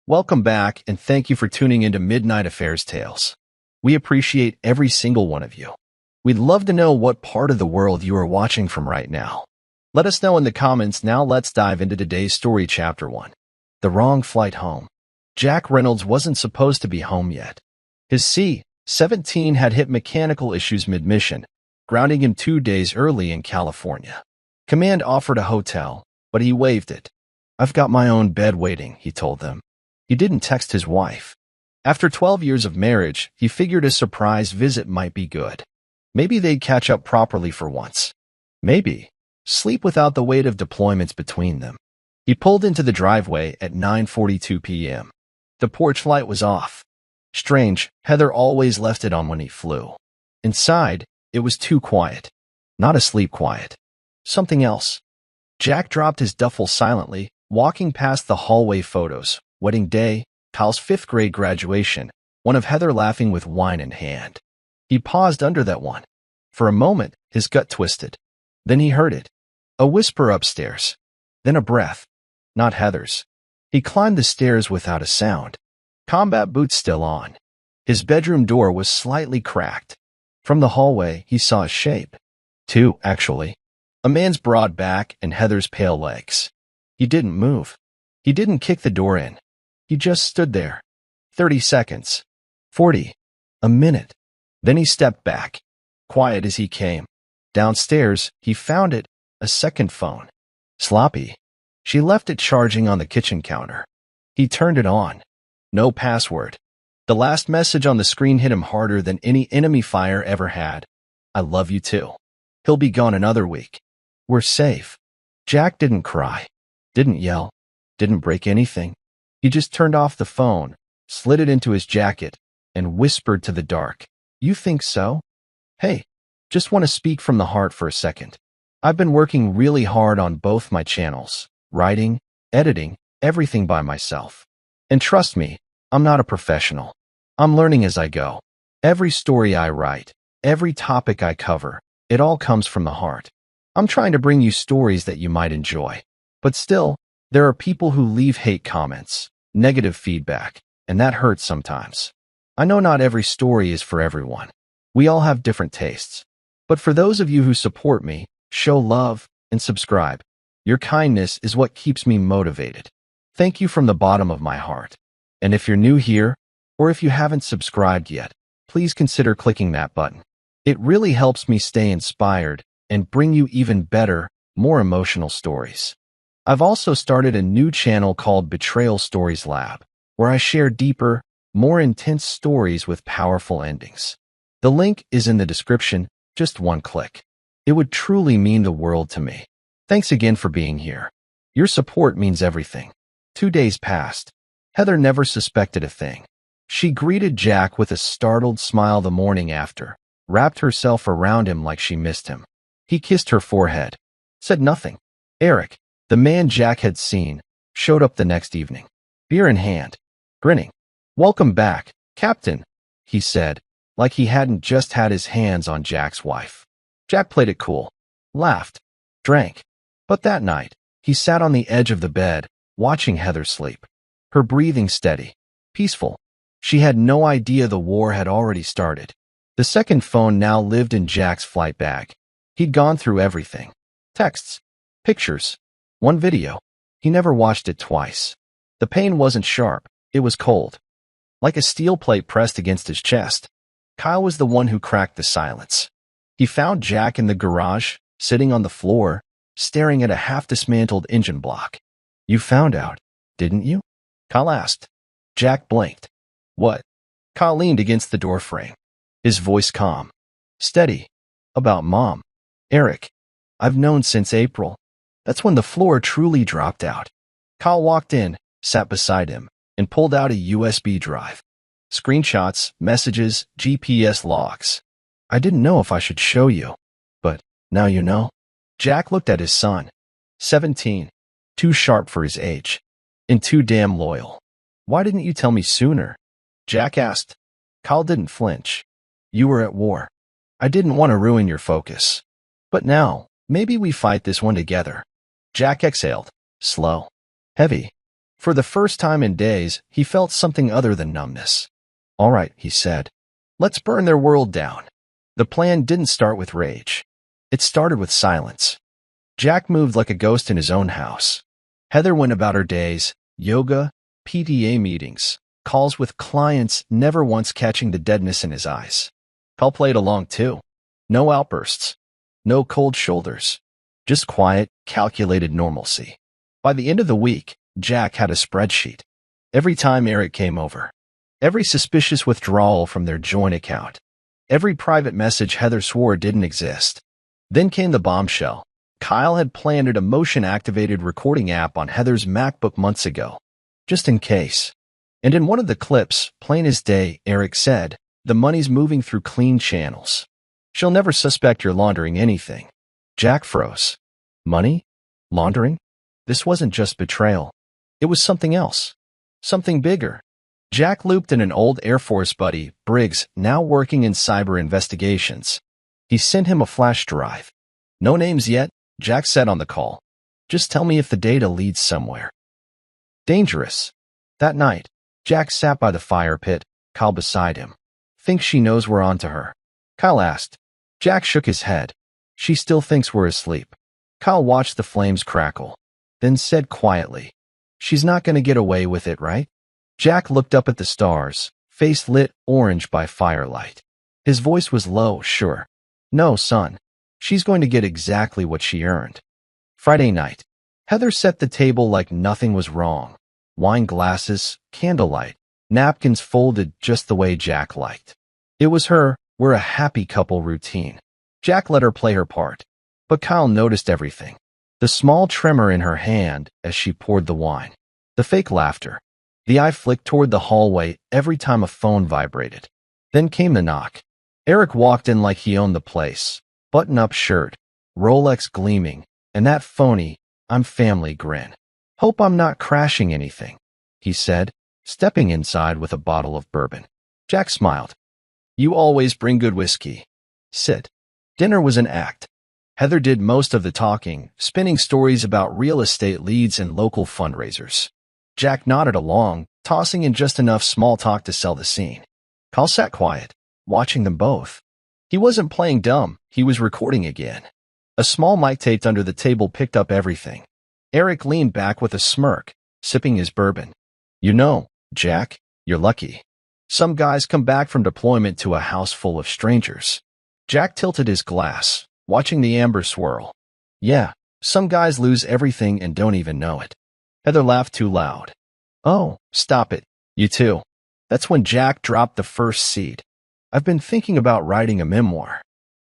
Welcome back, and thank you for tuning into Midnight Affairs Tales. We appreciate every single one of you. We'd love to know what part of the world you are watching from right now. Let us know in the comments. Now let's dive into today's story, Chapter 1. The Wrong Flight Home. Jack Reynolds wasn't supposed to be home yet. His C-17 had hit mechanical issues mid-mission, grounding him 2 days early in California. Command offered a hotel, but he waived it. "I've got my own bed waiting," he told them. He didn't text his wife. After 12 years of marriage, he figured a surprise visit might be good. Maybe they'd catch up properly for once. Maybe sleep without the weight of deployments between them. He pulled into the driveway at 9:42 p.m. The porch light was off. Strange, Heather always left it on when he flew. Inside, it was too quiet. Not asleep quiet. Something else. Jack dropped his duffel silently, walking past the hallway photos. Wedding day, Kyle's 5th grade graduation, one of Heather laughing with wine in hand. He paused under that one. For a moment, his gut twisted. Then he heard it. A whisper upstairs. Then a breath. Not Heather's. He climbed the stairs without a sound. Combat boots still on. His bedroom door was slightly cracked. From the hallway, he saw a shape. 2, actually. A man's broad back and Heather's pale legs. He didn't move. He didn't kick the door in. He just stood there. 30 seconds. 40. A minute. Then he stepped back. Quiet as he came. Downstairs, he found it. A second phone. Sloppy. She left it charging on the kitchen counter. He turned it on. No password. The last message on the screen hit him harder than any enemy fire ever had. "I love you too. He'll be gone another week. We're safe." Jack didn't cry. Didn't yell. Didn't break anything. He just turned off the phone, slid it into his jacket, and whispered to the dark, "You think so? Hey, just want to speak from the heart for a second. I've been working really hard on both my channels, writing, editing, everything by myself. And trust me, I'm not a professional. I'm learning as I go. Every story I write, every topic I cover, it all comes from the heart. I'm trying to bring you stories that you might enjoy. But still, there are people who leave hate comments, negative feedback, and that hurts sometimes. I know not every story is for everyone. We all have different tastes. But for those of you who support me, show love, and subscribe, your kindness is what keeps me motivated. Thank you from the bottom of my heart. And if you're new here, or if you haven't subscribed yet, please consider clicking that button. It really helps me stay inspired and bring you even better, more emotional stories. I've also started a new channel called Betrayal Stories Lab, where I share deeper, more intense stories with powerful endings. The link is in the description, just one click. It would truly mean the world to me. Thanks again for being here. Your support means everything. 2 days passed. Heather never suspected a thing. She greeted Jack with a startled smile the morning after, wrapped herself around him like she missed him. He kissed her forehead, said nothing. Eric, the man Jack had seen, showed up the next evening, beer in hand, grinning. "Welcome back, Captain," he said, like he hadn't just had his hands on Jack's wife. Jack played it cool, laughed, drank. But that night, he sat on the edge of the bed, watching Heather sleep. Her breathing steady, peaceful. She had no idea the war had already started. The second phone now lived in Jack's flight bag. He'd gone through everything. Texts, pictures, one video. He never watched it twice. The pain wasn't sharp, it was cold. Like a steel plate pressed against his chest. Kyle was the one who cracked the silence. He found Jack in the garage, sitting on the floor, staring at a half-dismantled engine block. "You found out, didn't you?" Kyle asked. Jack blinked. "What?" Kyle leaned against the doorframe, his voice calm, steady. "About Mom. Eric, I've known since April. That's when the floor truly dropped out." Kyle walked in, sat beside him, and pulled out a USB drive. Screenshots, messages, GPS logs. "I didn't know if I should show you, but now you know." Jack looked at his son. 17. Too sharp for his age. And too damn loyal. "Why didn't you tell me sooner?" Jack asked. Kyle didn't flinch. "You were at war. I didn't want to ruin your focus. But now, maybe we fight this one together." Jack exhaled. Slow. Heavy. For the first time in days, he felt something other than numbness. "All right," he said. "Let's burn their world down." The plan didn't start with rage. It started with silence. Jack moved like a ghost in his own house. Heather went about her days, yoga, PTA meetings, calls with clients, never once catching the deadness in his eyes. Cal played along too. No outbursts. No cold shoulders. Just quiet, calculated normalcy. By the end of the week, Jack had a spreadsheet. Every time Eric came over. Every suspicious withdrawal from their joint account. Every private message Heather swore didn't exist. Then came the bombshell. Kyle had planted a motion-activated recording app on Heather's MacBook months ago, just in case. And in one of the clips, plain as day, Eric said, "The money's moving through clean channels. She'll never suspect you're laundering anything." Jack froze. Money? Laundering? This wasn't just betrayal. It was something else. Something bigger. Jack looped in an old Air Force buddy, Briggs, now working in cyber investigations. He sent him a flash drive. "No names yet," Jack said on the call. "Just tell me if the data leads somewhere." Dangerous. That night, Jack sat by the fire pit, Kyle beside him. "Think she knows we're on to her?" Kyle asked. Jack shook his head. "She still thinks we're asleep." Kyle watched the flames crackle, then said quietly, "She's not going to get away with it, right?" Jack looked up at the stars, face lit orange by firelight. His voice was low, sure. "No, son. She's going to get exactly what she earned." Friday night. Heather set the table like nothing was wrong. Wine glasses, candlelight, napkins folded just the way Jack liked. It was her "we're a happy couple" routine. Jack let her play her part. But Kyle noticed everything. The small tremor in her hand as she poured the wine. The fake laughter. The eye flicked toward the hallway every time a phone vibrated. Then came the knock. Eric walked in like he owned the place. Button-up shirt, Rolex gleaming, and that phony, "I'm family" grin. "Hope I'm not crashing anything," he said, stepping inside with a bottle of bourbon. Jack smiled. "You always bring good whiskey. Sit." Dinner was an act. Heather did most of the talking, spinning stories about real estate leads and local fundraisers. Jack nodded along, tossing in just enough small talk to sell the scene. Kyle sat quiet, watching them both. He wasn't playing dumb, he was recording again. A small mic taped under the table picked up everything. Eric leaned back with a smirk, sipping his bourbon. "You know, Jack, you're lucky. Some guys come back from deployment to a house full of strangers." Jack tilted his glass, watching the amber swirl. "Yeah, some guys lose everything and don't even know it." Heather laughed too loud. "Oh, stop it. You too." That's when Jack dropped the first seed. "I've been thinking about writing a memoir.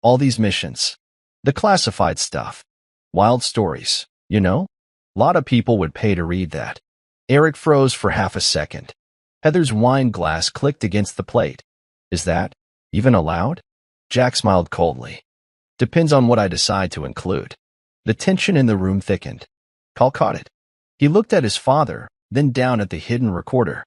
All these missions. The classified stuff. Wild stories, you know? Lot of people would pay to read that." Eric froze for half a second. Heather's wine glass clicked against the plate. "Is that even allowed?" Jack smiled coldly. "Depends on what I decide to include." The tension in the room thickened. Kyle caught it. He looked at his father, then down at the hidden recorder.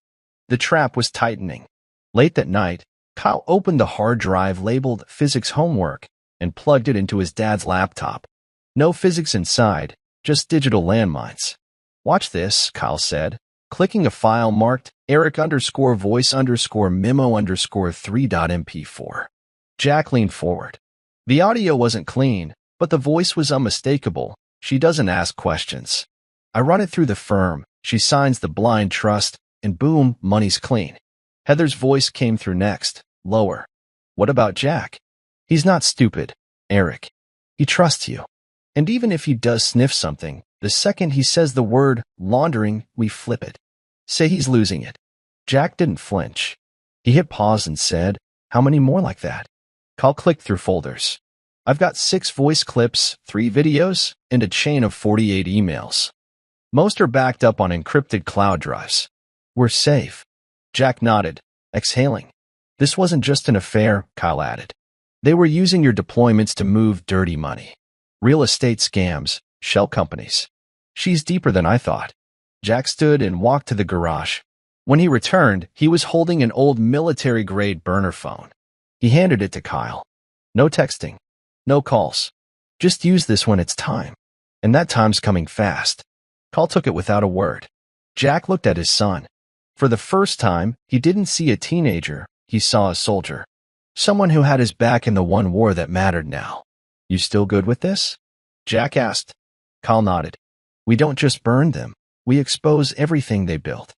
The trap was tightening. Late that night, Kyle opened the hard drive labeled "Physics Homework" and plugged it into his dad's laptop. No physics inside, just digital landmines. "Watch this," Kyle said, clicking a file marked Eric_voice_memo_3.mp4. Jack leaned forward. The audio wasn't clean, but the voice was unmistakable. "She doesn't ask questions. I run it through the firm, she signs the blind trust, and boom, money's clean." Heather's voice came through next, lower. "What about Jack? He's not stupid, Eric. He trusts you. And even if he does sniff something, the second he says the word laundering, we flip it. Say he's losing it." Jack didn't flinch. He hit pause and said, "How many more like that?" Kyle clicked through folders. "I've got 6 voice clips, 3 videos, and a chain of 48 emails. Most are backed up on encrypted cloud drives. We're safe." Jack nodded, exhaling. "This wasn't just an affair," Kyle added. "They were using your deployments to move dirty money. Real estate scams, shell companies. She's deeper than I thought." Jack stood and walked to the garage. When he returned, he was holding an old military-grade burner phone. He handed it to Kyle. "No texting. No calls. Just use this when it's time. And that time's coming fast." Kyle took it without a word. Jack looked at his son. For the first time, he didn't see a teenager, he saw a soldier. Someone who had his back in the one war that mattered now. You still good with this? Jack asked. Kyle nodded. We don't just burn them. We expose everything they built.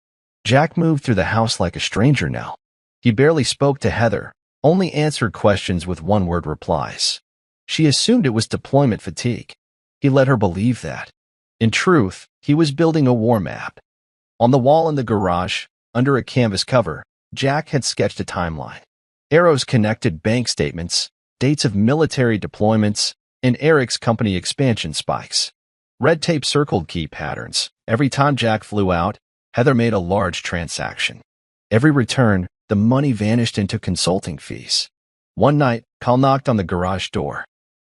Jack moved through the house like a stranger now. He barely spoke to Heather, only answered questions with one-word replies. She assumed it was deployment fatigue. He let her believe that. In truth, he was building a war map. On the wall in the garage, under a canvas cover, Jack had sketched a timeline. Arrows connected bank statements, dates of military deployments, and Eric's company expansion spikes. Red tape circled key patterns. Every time Jack flew out, Heather made a large transaction. Every return, the money vanished into consulting fees. One night, Kyle knocked on the garage door.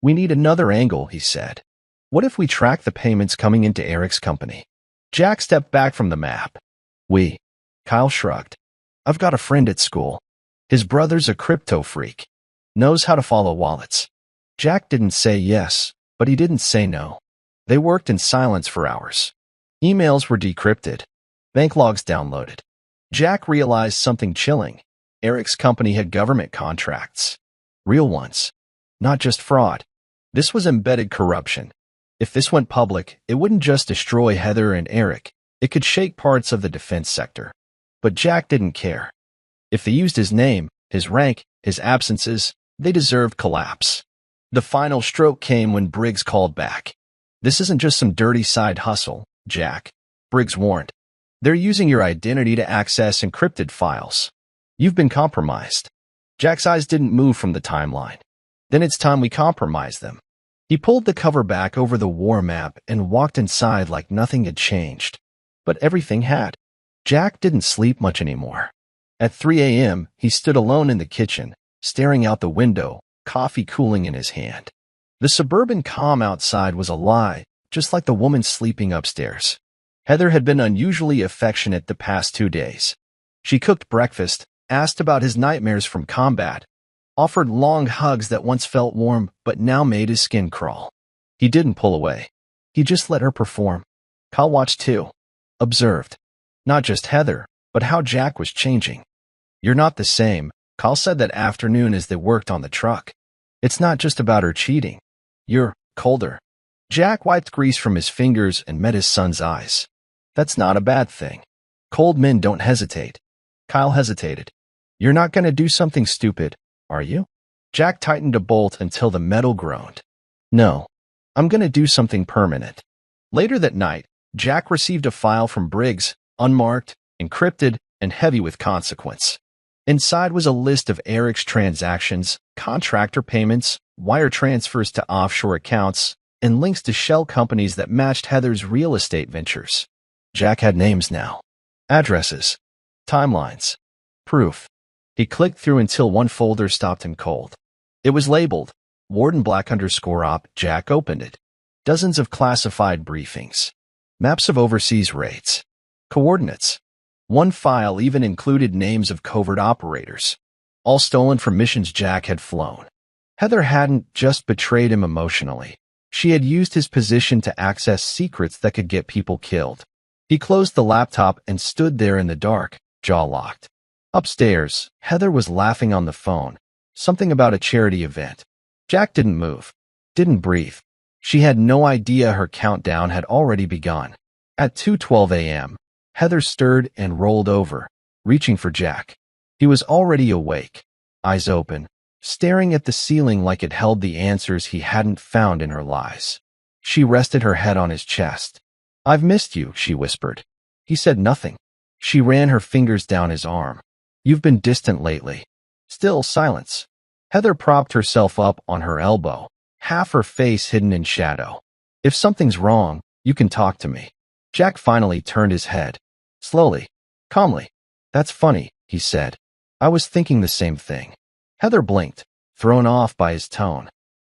We need another angle, he said. What if we track the payments coming into Eric's company? Jack stepped back from the map. Kyle shrugged. I've got a friend at school. His brother's a crypto freak. Knows how to follow wallets. Jack didn't say yes, but he didn't say no. They worked in silence for hours. Emails were decrypted. Bank logs downloaded. Jack realized something chilling. Eric's company had government contracts. Real ones. Not just fraud. This was embedded corruption. If this went public, it wouldn't just destroy Heather and Eric. It could shake parts of the defense sector. But Jack didn't care. If they used his name, his rank, his absences, they deserved collapse. The final stroke came when Briggs called back. This isn't just some dirty side hustle, Jack. Briggs warned. They're using your identity to access encrypted files. You've been compromised. Jack's eyes didn't move from the timeline. Then it's time we compromise them. He pulled the cover back over the war map and walked inside like nothing had changed. But everything had. Jack didn't sleep much anymore. At 3 a.m., he stood alone in the kitchen, staring out the window, coffee cooling in his hand. The suburban calm outside was a lie, just like the woman sleeping upstairs. Heather had been unusually affectionate the past 2 days. She cooked breakfast, asked about his nightmares from combat, offered long hugs that once felt warm but now made his skin crawl. He didn't pull away. He just let her perform. Kyle watched too. Observed. Not just Heather, but how Jack was changing. You're not the same, Kyle said that afternoon as they worked on the truck. It's not just about her cheating. You're colder. Jack wiped grease from his fingers and met his son's eyes. That's not a bad thing. Cold men don't hesitate. Kyle hesitated. You're not going to do something stupid, are you? Jack tightened a bolt until the metal groaned. No. I'm going to do something permanent. Later that night, Jack received a file from Briggs, unmarked, encrypted, and heavy with consequence. Inside was a list of Eric's transactions, contractor payments, wire transfers to offshore accounts, and links to shell companies that matched Heather's real estate ventures. Jack had names now. Addresses. Timelines. Proof. He clicked through until one folder stopped him cold. It was labeled Warden Black_op. Jack opened it. Dozens of classified briefings. Maps of overseas raids. Coordinates. One file even included names of covert operators. All stolen from missions Jack had flown. Heather hadn't just betrayed him emotionally. She had used his position to access secrets that could get people killed. He closed the laptop and stood there in the dark, jaw locked. Upstairs, Heather was laughing on the phone. Something about a charity event. Jack didn't move. Didn't breathe. She had no idea her countdown had already begun. At 2:12 a.m., Heather stirred and rolled over, reaching for Jack. He was already awake, eyes open, staring at the ceiling like it held the answers he hadn't found in her lies. She rested her head on his chest. I've missed you, she whispered. He said nothing. She ran her fingers down his arm. You've been distant lately. Still silence. Heather propped herself up on her elbow, half her face hidden in shadow. If something's wrong, you can talk to me. Jack finally turned his head. Slowly, calmly. That's funny, he said. I was thinking the same thing. Heather blinked, thrown off by his tone.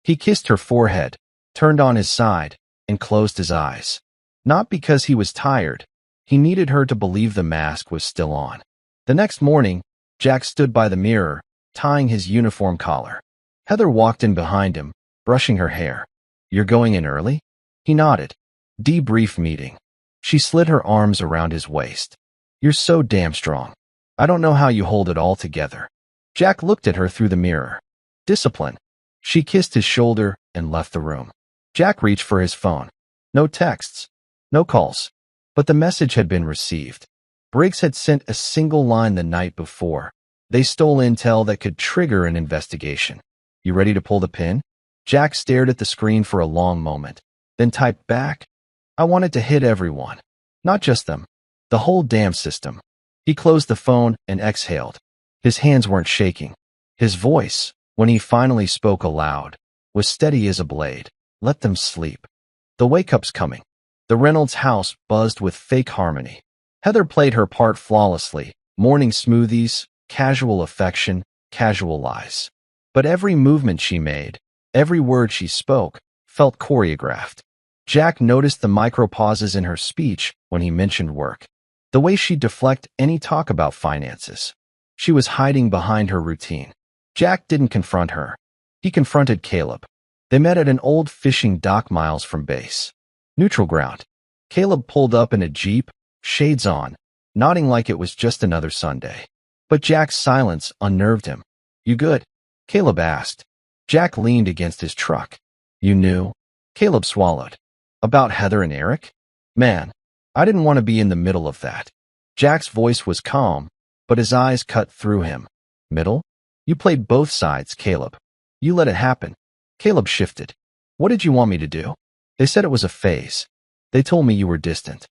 He kissed her forehead, turned on his side, and closed his eyes. Not because he was tired. He needed her to believe the mask was still on. The next morning, Jack stood by the mirror, tying his uniform collar. Heather walked in behind him, brushing her hair. You're going in early? He nodded. Debrief meeting. She slid her arms around his waist. You're so damn strong. I don't know how you hold it all together. Jack looked at her through the mirror. Discipline. She kissed his shoulder and left the room. Jack reached for his phone. No texts. No calls. But the message had been received. Briggs had sent a single line the night before. They stole intel that could trigger an investigation. You ready to pull the pin? Jack stared at the screen for a long moment, then typed back. I wanted to hit everyone. Not just them. The whole damn system. He closed the phone and exhaled. His hands weren't shaking. His voice, when he finally spoke aloud, was steady as a blade. Let them sleep. The wake-up's coming. The Reynolds house buzzed with fake harmony. Heather played her part flawlessly. Morning smoothies, casual affection, casual lies. But every movement she made, every word she spoke, felt choreographed. Jack noticed the micro-pauses in her speech when he mentioned work. The way she'd deflect any talk about finances. She was hiding behind her routine. Jack didn't confront her. He confronted Caleb. They met at an old fishing dock miles from base. Neutral ground. Caleb pulled up in a Jeep, shades on, nodding like it was just another Sunday. But Jack's silence unnerved him. You good? Caleb asked. Jack leaned against his truck. You knew? Caleb swallowed. About Heather and Eric? Man, I didn't want to be in the middle of that. Jack's voice was calm, but his eyes cut through him. Middle? You played both sides, Caleb. You let it happen. Caleb shifted. What did you want me to do? They said it was a phase. They told me you were distant.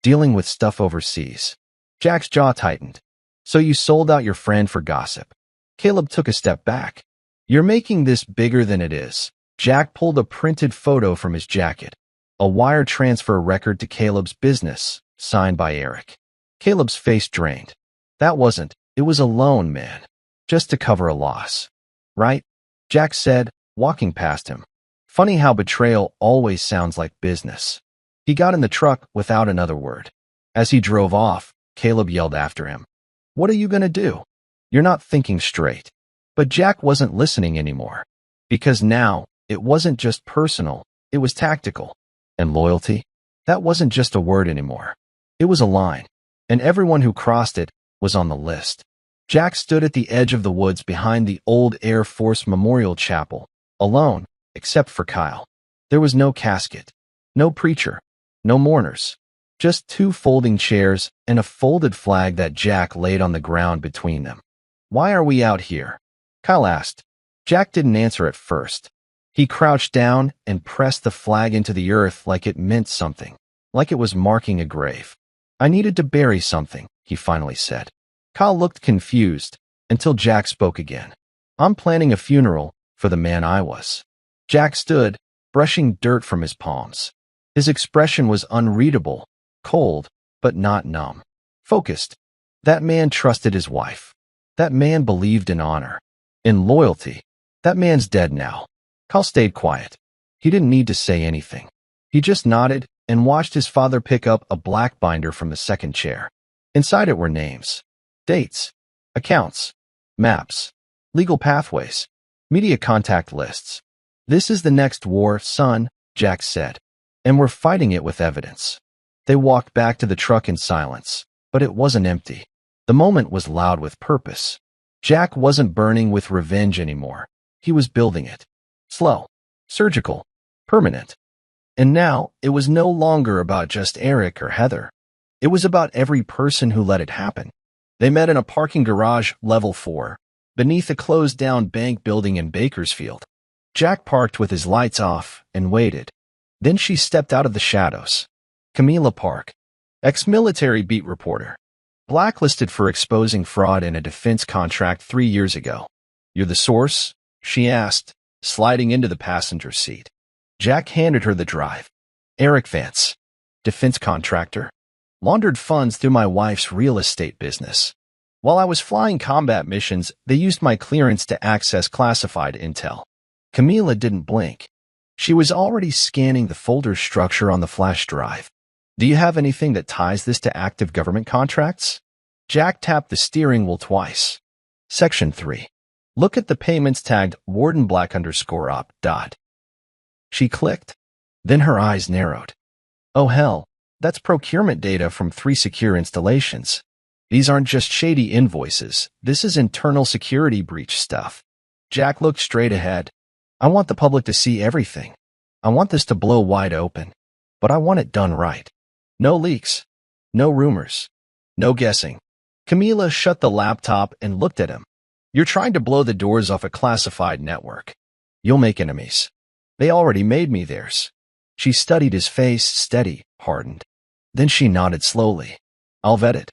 Dealing with stuff overseas. Jack's jaw tightened. So you sold out your friend for gossip. Caleb took a step back. You're making this bigger than it is. Jack pulled a printed photo from his jacket. A wire transfer record to Caleb's business, signed by Eric. Caleb's face drained. That wasn't. It was a loan, man. Just to cover a loss. Right? Jack said, walking past him. Funny how betrayal always sounds like business. He got in the truck without another word. As he drove off, Caleb yelled after him. What are you going to do? You're not thinking straight. But Jack wasn't listening anymore. Because now, it wasn't just personal, it was tactical. And loyalty? That wasn't just a word anymore. It was a line. And everyone who crossed it was on the list. Jack stood at the edge of the woods behind the old Air Force Memorial Chapel, alone, except for Kyle. There was no casket, no preacher, no mourners, just two folding chairs and a folded flag that Jack laid on the ground between them. Why are we out here? Kyle asked. Jack didn't answer at first. He crouched down and pressed the flag into the earth like it meant something, like it was marking a grave. I needed to bury something, he finally said. Kyle looked confused until Jack spoke again. I'm planning a funeral for the man I was. Jack stood, brushing dirt from his palms. His expression was unreadable, cold, but not numb. Focused. That man trusted his wife. That man believed in honor, in loyalty. That man's dead now. Kyle stayed quiet. He didn't need to say anything. He just nodded and watched his father pick up a black binder from the second chair. Inside it were names, dates, accounts, maps, legal pathways, media contact lists. This is the next war, son, Jack said, and we're fighting it with evidence. They walked back to the truck in silence, but it wasn't empty. The moment was loud with purpose. Jack wasn't burning with revenge anymore. He was building it. Slow, surgical, permanent. And now, it was no longer about just Eric or Heather. It was about every person who let it happen. They met in a parking garage, level 4, beneath a closed-down bank building in Bakersfield. Jack parked with his lights off and waited. Then she stepped out of the shadows. Camila Park, ex-military beat reporter, blacklisted for exposing fraud in a defense contract 3 years ago. You're the source? She asked, sliding into the passenger seat. Jack handed her the drive. Eric Vance, defense contractor, laundered funds through my wife's real estate business. While I was flying combat missions, they used my clearance to access classified intel. Camila didn't blink. She was already scanning the folder structure on the flash drive. Do you have anything that ties this to active government contracts? Jack tapped the steering wheel twice. Section 3. Look at the payments tagged Warden Black _op. She clicked. Then her eyes narrowed. Oh hell, That's procurement data from 3 secure installations. These aren't just shady invoices. This is internal security breach stuff. Jack looked straight ahead. I want the public to see everything. I want this to blow wide open. But I want it done right. No leaks. No rumors. No guessing. Camila shut the laptop and looked at him. You're trying to blow the doors off a classified network. You'll make enemies. They already made me theirs. She studied his face, steady, hardened. Then she nodded slowly. I'll vet it.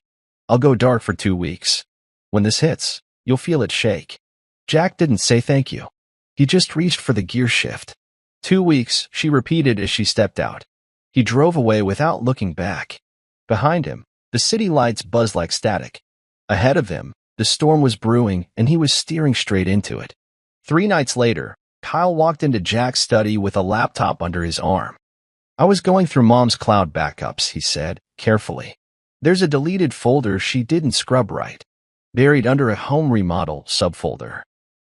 I'll go dark for 2 weeks. When this hits, you'll feel it shake. Jack didn't say thank you. He just reached for the gear shift. 2 weeks, she repeated as she stepped out. He drove away without looking back. Behind him, the city lights buzzed like static. Ahead of him, the storm was brewing and he was steering straight into it. 3 nights later, Kyle walked into Jack's study with a laptop under his arm. I was going through Mom's cloud backups, he said, carefully. There's a deleted folder she didn't scrub right, buried under a home remodel subfolder.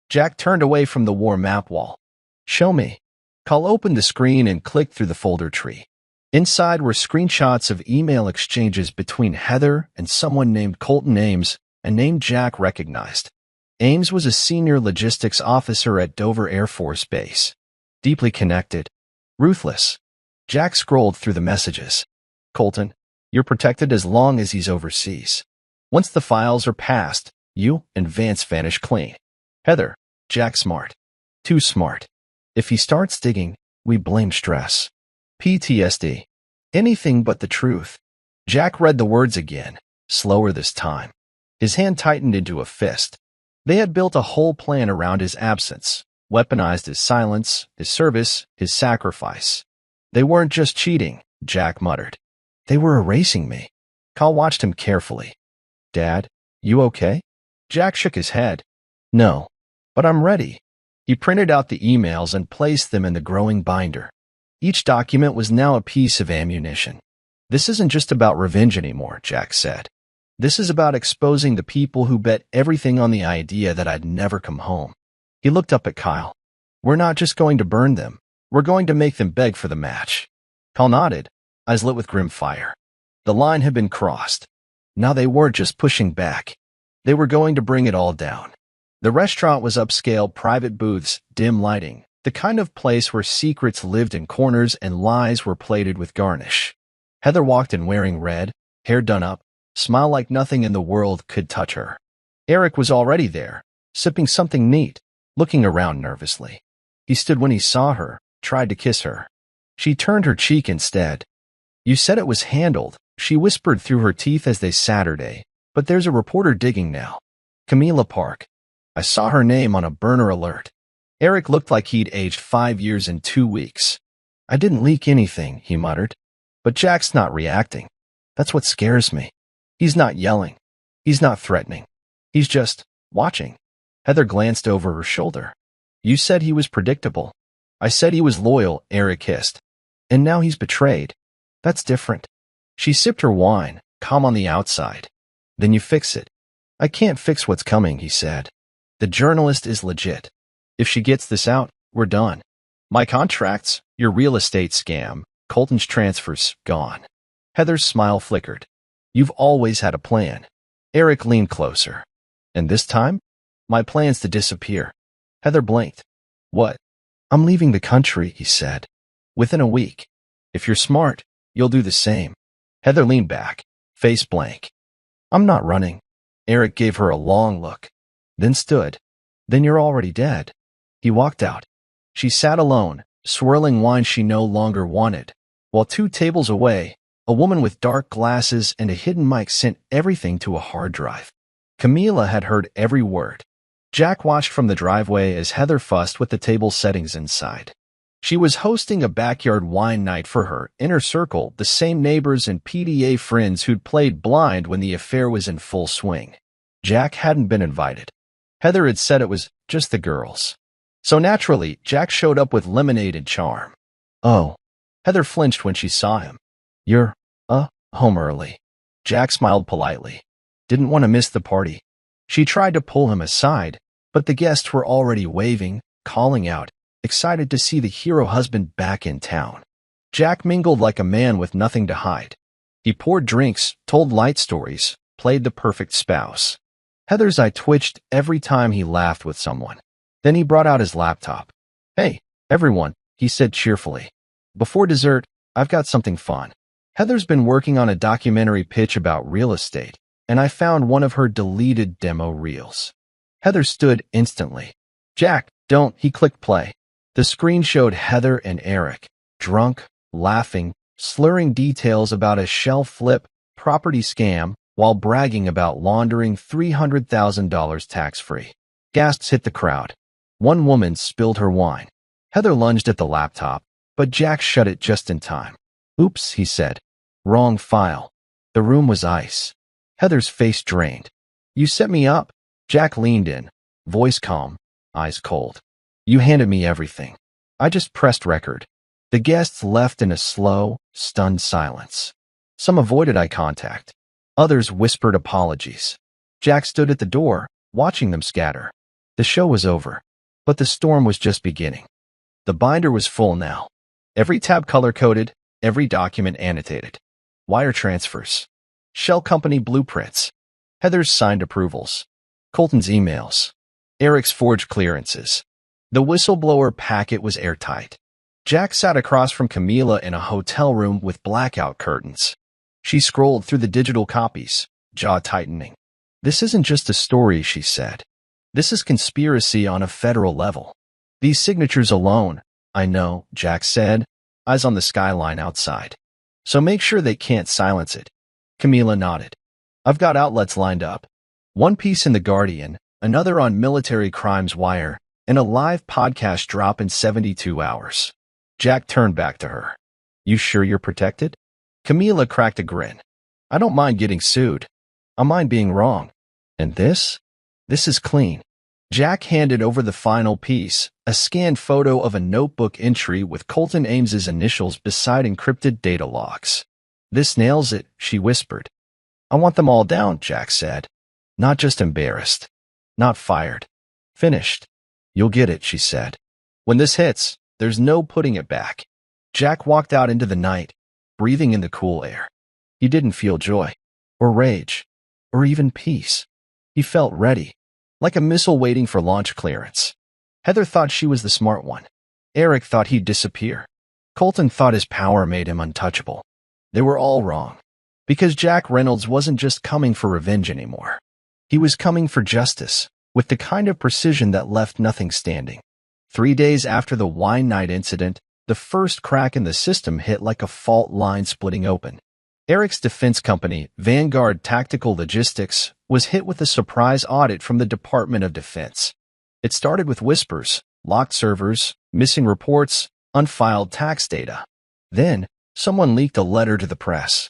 Jack turned away from the war map wall. Show me. Kyle opened the screen and clicked through the folder tree. Inside were screenshots of email exchanges between Heather and someone named Colton Ames, a name Jack recognized. Ames was a senior logistics officer at Dover Air Force Base. Deeply connected. Ruthless. Jack scrolled through the messages. Colton, you're protected as long as he's overseas. Once the files are passed, you and Vance vanish clean. Heather, Jack smart. Too smart. If he starts digging, we blame stress. PTSD. Anything but the truth. Jack read the words again, slower this time. His hand tightened into a fist. They had built a whole plan around his absence, weaponized his silence, his service, his sacrifice. They weren't just cheating, Jack muttered. They were erasing me. Kyle watched him carefully. Dad, you okay? Jack shook his head. No, but I'm ready. He printed out the emails and placed them in the growing binder. Each document was now a piece of ammunition. This isn't just about revenge anymore, Jack said. This is about exposing the people who bet everything on the idea that I'd never come home. He looked up at Kyle. We're not just going to burn them. We're going to make them beg for the match. Kyle nodded, eyes lit with grim fire. The line had been crossed. Now they weren't just pushing back. They were going to bring it all down. The restaurant was upscale, private booths, dim lighting, the kind of place where secrets lived in corners and lies were plated with garnish. Heather walked in wearing red, hair done up, smile like nothing in the world could touch her. Eric was already there, sipping something neat, looking around nervously. He stood when he saw her, tried to kiss her. She turned her cheek instead. You said it was handled, she whispered through her teeth as they Saturday, but there's a reporter digging now. Camila Park. I saw her name on a burner alert. Eric looked like he'd aged 5 years in 2 weeks. I didn't leak anything, he muttered. But Jack's not reacting. That's what scares me. He's not yelling. He's not threatening. He's just watching. Heather glanced over her shoulder. You said he was predictable. I said he was loyal, Eric hissed. And now he's betrayed. That's different. She sipped her wine, calm on the outside. Then you fix it. I can't fix what's coming, he said. The journalist is legit. If she gets this out, we're done. My contracts, your real estate scam, Colton's transfers, gone. Heather's smile flickered. You've always had a plan. Eric leaned closer. And this time? My plan's to disappear. Heather blinked. What? I'm leaving the country, he said. Within a week. If you're smart, you'll do the same. Heather leaned back, face blank. I'm not running. Eric gave her a long look, then stood. Then you're already dead. He walked out. She sat alone, swirling wine she no longer wanted, while 2 tables away, a woman with dark glasses and a hidden mic sent everything to a hard drive. Camila had heard every word. Jack watched from the driveway as Heather fussed with the table settings inside. She was hosting a backyard wine night for her inner circle, the same neighbors and PDA friends who'd played blind when the affair was in full swing. Jack hadn't been invited. Heather had said it was just the girls. So naturally, Jack showed up with lemonade and charm. Oh. Heather flinched when she saw him. You're, home early. Jack smiled politely. Didn't want to miss the party. She tried to pull him aside, but the guests were already waving, calling out, excited to see the hero husband back in town. Jack mingled like a man with nothing to hide. He poured drinks, told light stories, played the perfect spouse. Heather's eye twitched every time he laughed with someone. Then he brought out his laptop. "Hey, everyone," he said cheerfully. "Before dessert, I've got something fun." Heather's been working on a documentary pitch about real estate, and I found one of her deleted demo reels. Heather stood instantly. "Jack, don't," he clicked play. The screen showed Heather and Eric, drunk, laughing, slurring details about a shell flip property scam while bragging about laundering $300,000 tax-free. Gasps hit the crowd. One woman spilled her wine. Heather lunged at the laptop, but Jack shut it just in time. "Oops," he said. "Wrong file." The room was ice. Heather's face drained. "You set me up." Jack leaned in, voice calm, eyes cold. "You handed me everything. I just pressed record." The guests left in a slow, stunned silence. Some avoided eye contact. Others whispered apologies. Jack stood at the door, watching them scatter. The show was over, but the storm was just beginning. The binder was full now. Every tab color-coded, every document annotated. Wire transfers. Shell company blueprints. Heather's signed approvals. Colton's emails. Eric's forged clearances. The whistleblower packet was airtight. Jack sat across from Camila in a hotel room with blackout curtains. She scrolled through the digital copies, jaw tightening. "This isn't just a story," she said. "This is conspiracy on a federal level. These signatures alone." "I know," Jack said, eyes on the skyline outside. "So make sure they can't silence it." Camila nodded. "I've got outlets lined up. One piece in The Guardian, another on Military Crimes Wire, and a live podcast drop in 72 hours. Jack turned back to her. "You sure you're protected?" Camila cracked a grin. "I don't mind getting sued. I mind being wrong. And this? This is clean." Jack handed over the final piece, a scanned photo of a notebook entry with Colton Ames's initials beside encrypted data logs. "This nails it," she whispered. "I want them all down," Jack said. "Not just embarrassed. Not fired. Finished." "You'll get it," she said. "When this hits, there's no putting it back." Jack walked out into the night, breathing in the cool air. He didn't feel joy, or rage, or even peace. He felt ready, like a missile waiting for launch clearance. Heather thought she was the smart one. Eric thought he'd disappear. Colton thought his power made him untouchable. They were all wrong, because Jack Reynolds wasn't just coming for revenge anymore. He was coming for justice, with the kind of precision that left nothing standing. 3 days after the wine night incident, the first crack in the system hit like a fault line splitting open. Eric's defense company, Vanguard Tactical Logistics, was hit with a surprise audit from the Department of Defense. It started with whispers, locked servers, missing reports, unfiled tax data. Then, someone leaked a letter to the press.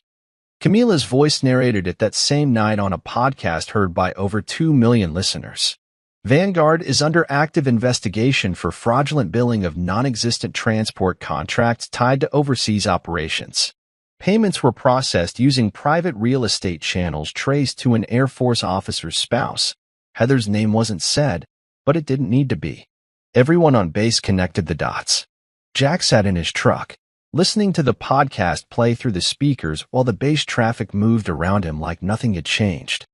Camila's voice narrated it that same night on a podcast heard by over 2 million listeners. Vanguard is under active investigation for fraudulent billing of non-existent transport contracts tied to overseas operations. Payments were processed using private real estate channels traced to an Air Force officer's spouse. Heather's name wasn't said, but it didn't need to be. Everyone on base connected the dots. Jack sat in his truck, listening to the podcast play through the speakers while the base traffic moved around him like nothing had changed.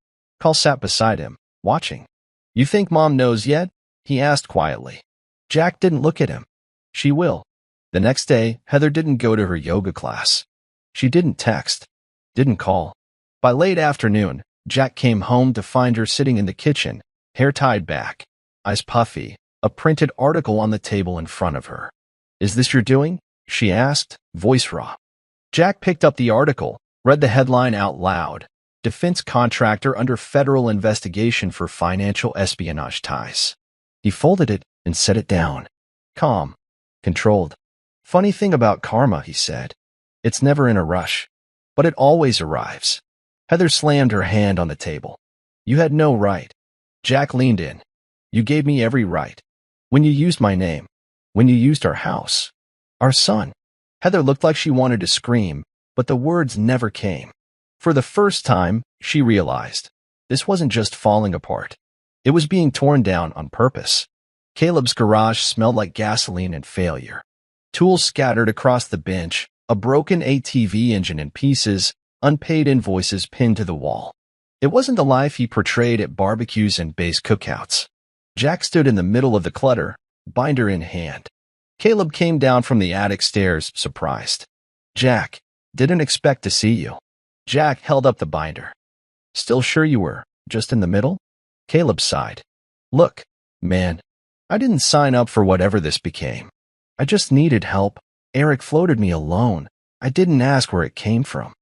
Carl sat beside him, watching. "You think Mom knows yet?" he asked quietly. Jack didn't look at him. "She will." The next day, Heather didn't go to her yoga class. She didn't text, didn't call. By late afternoon, Jack came home to find her sitting in the kitchen, hair tied back, eyes puffy, a printed article on the table in front of her. "Is this your doing?" she asked, voice raw. Jack picked up the article, read the headline out loud. "Defense contractor under federal investigation for financial espionage ties." He folded it and set it down. Calm, controlled. "Funny thing about karma," he said. "It's never in a rush, but it always arrives." Heather slammed her hand on the table. "You had no right." Jack leaned in. "You gave me every right. When you used my name. When you used our house. Our son." Heather looked like she wanted to scream, but the words never came. For the first time, she realized this wasn't just falling apart. It was being torn down on purpose. Caleb's garage smelled like gasoline and failure. Tools scattered across the bench, a broken ATV engine in pieces, unpaid invoices pinned to the wall. It wasn't the life he portrayed at barbecues and base cookouts. Jack stood in the middle of the clutter, binder in hand. Caleb came down from the attic stairs, surprised. "Jack, didn't expect to see you." Jack held up the binder. "Still sure you were just in the middle?" Caleb sighed. "Look, man, I didn't sign up for whatever this became. I just needed help. Eric floated me alone. I didn't ask where it came from."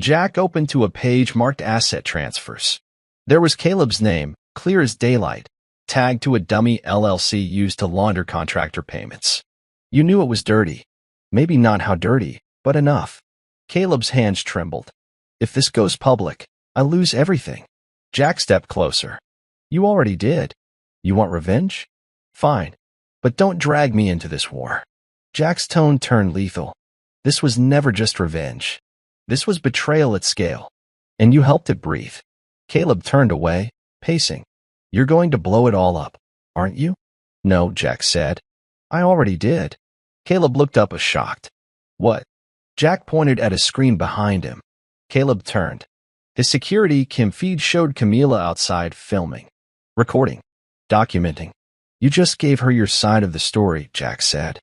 Jack opened to a page marked Asset Transfers. There was Caleb's name, clear as daylight, tagged to a dummy LLC used to launder contractor payments. You knew it was dirty. Maybe not how dirty, but enough. Caleb's hands trembled. "If this goes public, I lose everything." Jack stepped closer. "You already did. You want revenge? Fine. But don't drag me into this war." Jack's tone turned lethal. "This was never just revenge. This was betrayal at scale. And you helped it breathe." Caleb turned away, pacing. "You're going to blow it all up, aren't you?" "No," Jack said. "I already did." Caleb looked up shocked. "What?" Jack pointed at a screen behind him. Caleb turned. His security cam feed showed Camila outside filming, recording, documenting. "You just gave her your side of the story," Jack said.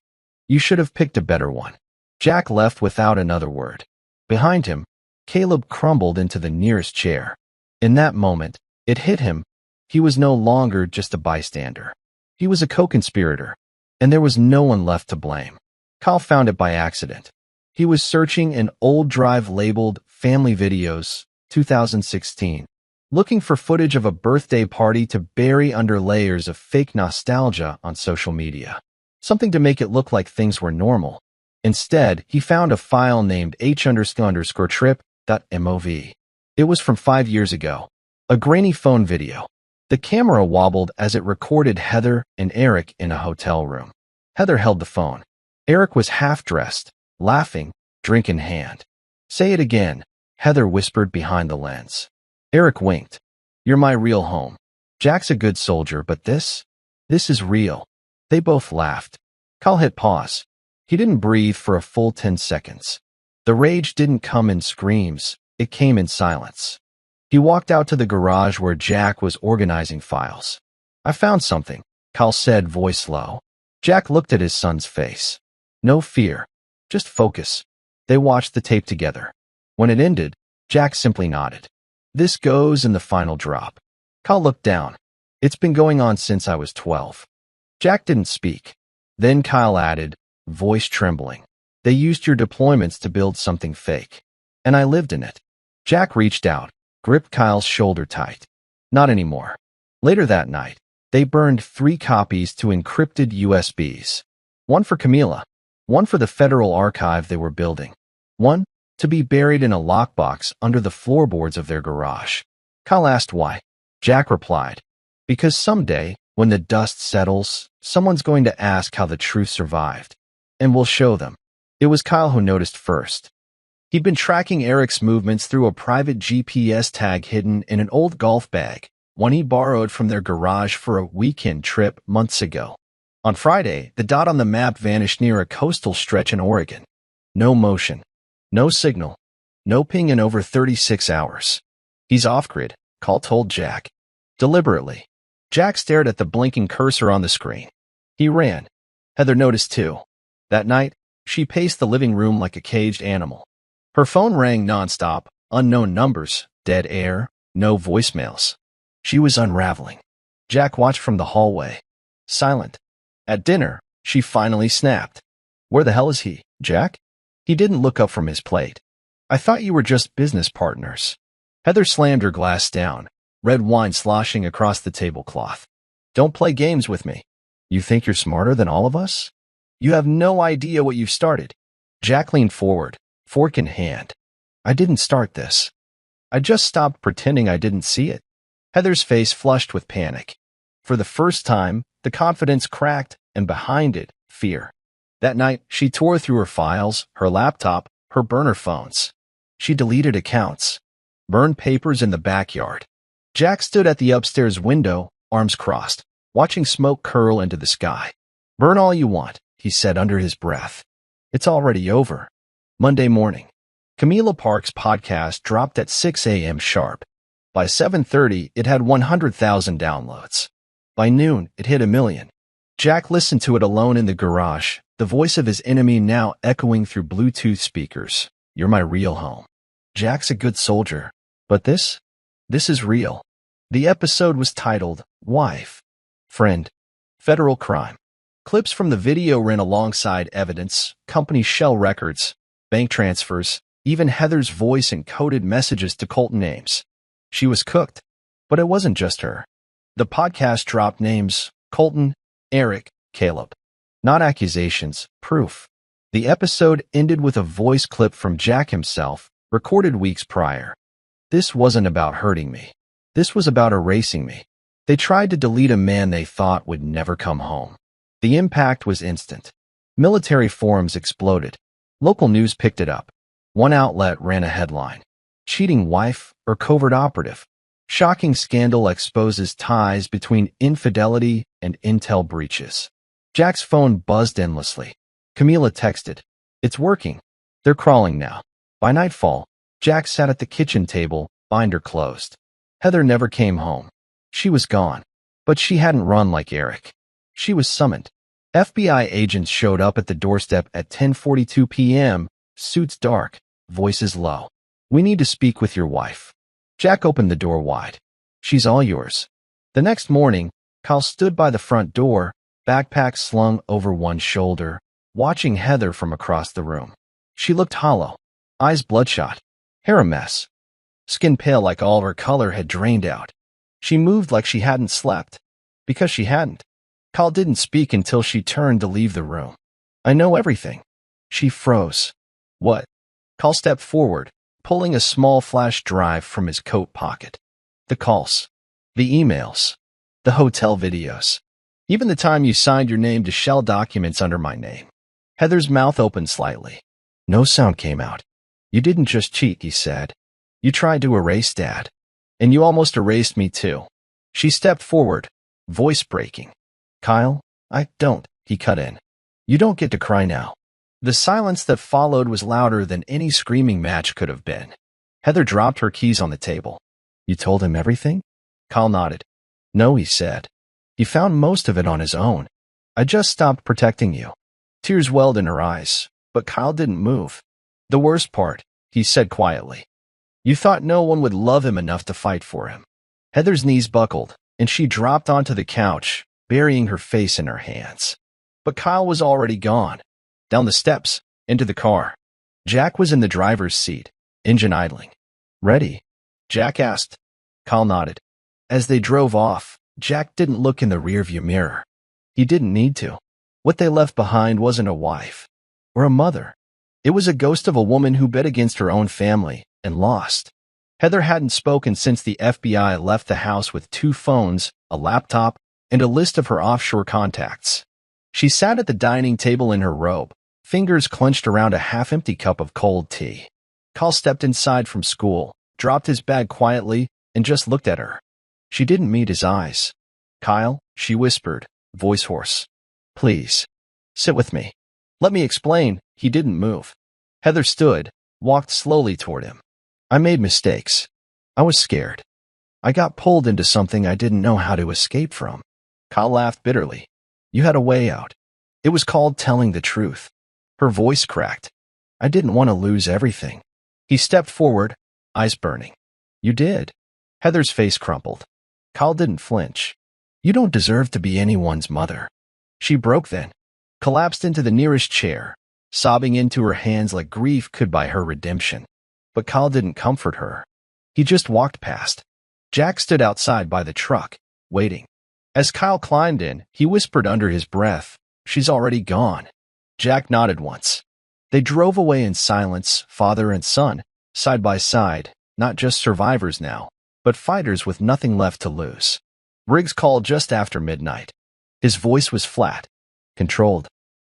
"You should have picked a better one." Jack left without another word. Behind him, Caleb crumbled into the nearest chair. In that moment, it hit him. He was no longer just a bystander. He was a co-conspirator, and there was no one left to blame. Kyle found it by accident. He was searching an old drive labeled Family Videos, 2016, looking for footage of a birthday party to bury under layers of fake nostalgia on social media. Something to make it look like things were normal. Instead, he found a file named h_trip.mov. It was from 5 years ago. A grainy phone video. The camera wobbled as it recorded Heather and Eric in a hotel room. Heather held the phone. Eric was half-dressed, laughing, drink in hand. "Say it again," Heather whispered behind the lens. Eric winked. "You're my real home. Jack's a good soldier, but this is real." They both laughed. Kyle hit pause. He didn't breathe for a full 10 seconds. The rage didn't come in screams. It came in silence. He walked out to the garage where Jack was organizing files. "I found something," Kyle said, voice low. Jack looked at his son's face. No fear, just focus. They watched the tape together. When it ended, Jack simply nodded. "This goes in the final drop." Kyle looked down. "It's been going on since I was 12. Jack didn't speak. Then Kyle added, voice trembling, "They used your deployments to build something fake. And I lived in it." Jack reached out, gripped Kyle's shoulder tight. "Not anymore." Later that night, they burned 3 copies to encrypted USBs. One for Camila, one for the federal archive they were building, one to be buried in a lockbox under the floorboards of their garage. Kyle asked why. Jack replied, "Because someday, when the dust settles, someone's going to ask how the truth survived. And we'll show them." It was Kyle who noticed first. He'd been tracking Eric's movements through a private GPS tag hidden in an old golf bag, one he borrowed from their garage for a weekend trip months ago. On Friday, the dot on the map vanished near a coastal stretch in Oregon. No motion, no signal, no ping in over 36 hours. "He's off-grid," Kyle told Jack. Deliberately. Jack stared at the blinking cursor on the screen. He ran. Heather noticed too. That night, she paced the living room like a caged animal. Her phone rang nonstop, unknown numbers, dead air, no voicemails. She was unraveling. Jack watched from the hallway. Silent. At dinner, she finally snapped. "Where the hell is he, Jack?" He didn't look up from his plate. "I thought you were just business partners." Heather slammed her glass down, red wine sloshing across the tablecloth. "Don't play games with me. You think you're smarter than all of us? You have no idea what you've started." Jack leaned forward, fork in hand. "I didn't start this. I just stopped pretending I didn't see it." Heather's face flushed with panic. For the first time, the confidence cracked, and behind it, fear. That night, she tore through her files, her laptop, her burner phones. She deleted accounts, burned papers in the backyard. Jack stood at the upstairs window, arms crossed, watching smoke curl into the sky. "Burn all you want," he said under his breath. "It's already over." Monday morning. Camila Park's podcast dropped at 6 a.m. sharp. By 7:30, it had 100,000 downloads. By noon, it hit 1 million. Jack listened to it alone in the garage, the voice of his enemy now echoing through Bluetooth speakers. You're my real home. Jack's a good soldier. But this is real. The episode was titled, Wife, Friend, Federal Crime. Clips from the video ran alongside evidence, company shell records, bank transfers, even Heather's voice and coded messages to Colton names. She was cooked, but it wasn't just her. The podcast dropped names, Colton, Eric, Caleb. Not accusations, proof. The episode ended with a voice clip from Jack himself, recorded weeks prior. This wasn't about hurting me. This was about erasing me. They tried to delete a man they thought would never come home. The impact was instant. Military forums exploded. Local news picked it up. One outlet ran a headline. Cheating wife or covert operative. Shocking scandal exposes ties between infidelity and intel breaches. Jack's phone buzzed endlessly. Camila texted, "It's working. They're crawling now." By nightfall, Jack sat at the kitchen table, binder closed. Heather never came home. She was gone. But she hadn't run like Eric. She was summoned. FBI agents showed up at the doorstep at 10:42 p.m., suits dark, voices low. "We need to speak with your wife." Jack opened the door wide. "She's all yours." The next morning, Kyle stood by the front door, backpack slung over one shoulder, watching Heather from across the room. She looked hollow, eyes bloodshot, hair a mess, skin pale like all of her color had drained out. She moved like she hadn't slept, because she hadn't. Kyle didn't speak until she turned to leave the room. "I know everything." She froze. "What?" Kyle stepped forward, pulling a small flash drive from his coat pocket. "The calls, the emails, the hotel videos, even the time you signed your name to shell documents under my name." Heather's mouth opened slightly. No sound came out. "You didn't just cheat," he said. "You tried to erase Dad. And you almost erased me too." She stepped forward, voice breaking. "Kyle, I don't," he cut in. "You don't get to cry now." The silence that followed was louder than any screaming match could have been. Heather dropped her keys on the table. "You told him everything?" Kyle nodded. "No," he said. "He found most of it on his own. I just stopped protecting you." Tears welled in her eyes, but Kyle didn't move. "The worst part," he said quietly. "You thought no one would love him enough to fight for him." Heather's knees buckled, and she dropped onto the couch, burying her face in her hands. But Kyle was already gone. Down the steps, into the car. Jack was in the driver's seat, engine idling. "Ready?" Jack asked. Kyle nodded. As they drove off, Jack didn't look in the rearview mirror. He didn't need to. What they left behind wasn't a wife or a mother. It was a ghost of a woman who bet against her own family and lost. Heather hadn't spoken since the FBI left the house with 2 phones, a laptop, and a list of her offshore contacts. She sat at the dining table in her robe, fingers clenched around a half-empty cup of cold tea. Kyle stepped inside from school, dropped his bag quietly, and just looked at her. She didn't meet his eyes. "Kyle," she whispered, voice hoarse. "Please, sit with me. Let me explain." He didn't move. Heather stood, walked slowly toward him. "I made mistakes. I was scared. I got pulled into something I didn't know how to escape from." Kyle laughed bitterly. "You had a way out. It was called telling the truth." Her voice cracked. "I didn't want to lose everything." He stepped forward, eyes burning. "You did." Heather's face crumpled. Kyle didn't flinch. "You don't deserve to be anyone's mother." She broke then, collapsed into the nearest chair, sobbing into her hands like grief could buy her redemption. But Kyle didn't comfort her. He just walked past. Jack stood outside by the truck, waiting. As Kyle climbed in, he whispered under his breath, "She's already gone." Jack nodded once. They drove away in silence, father and son, side by side, not just survivors now, but fighters with nothing left to lose. Briggs called just after midnight. His voice was flat, controlled,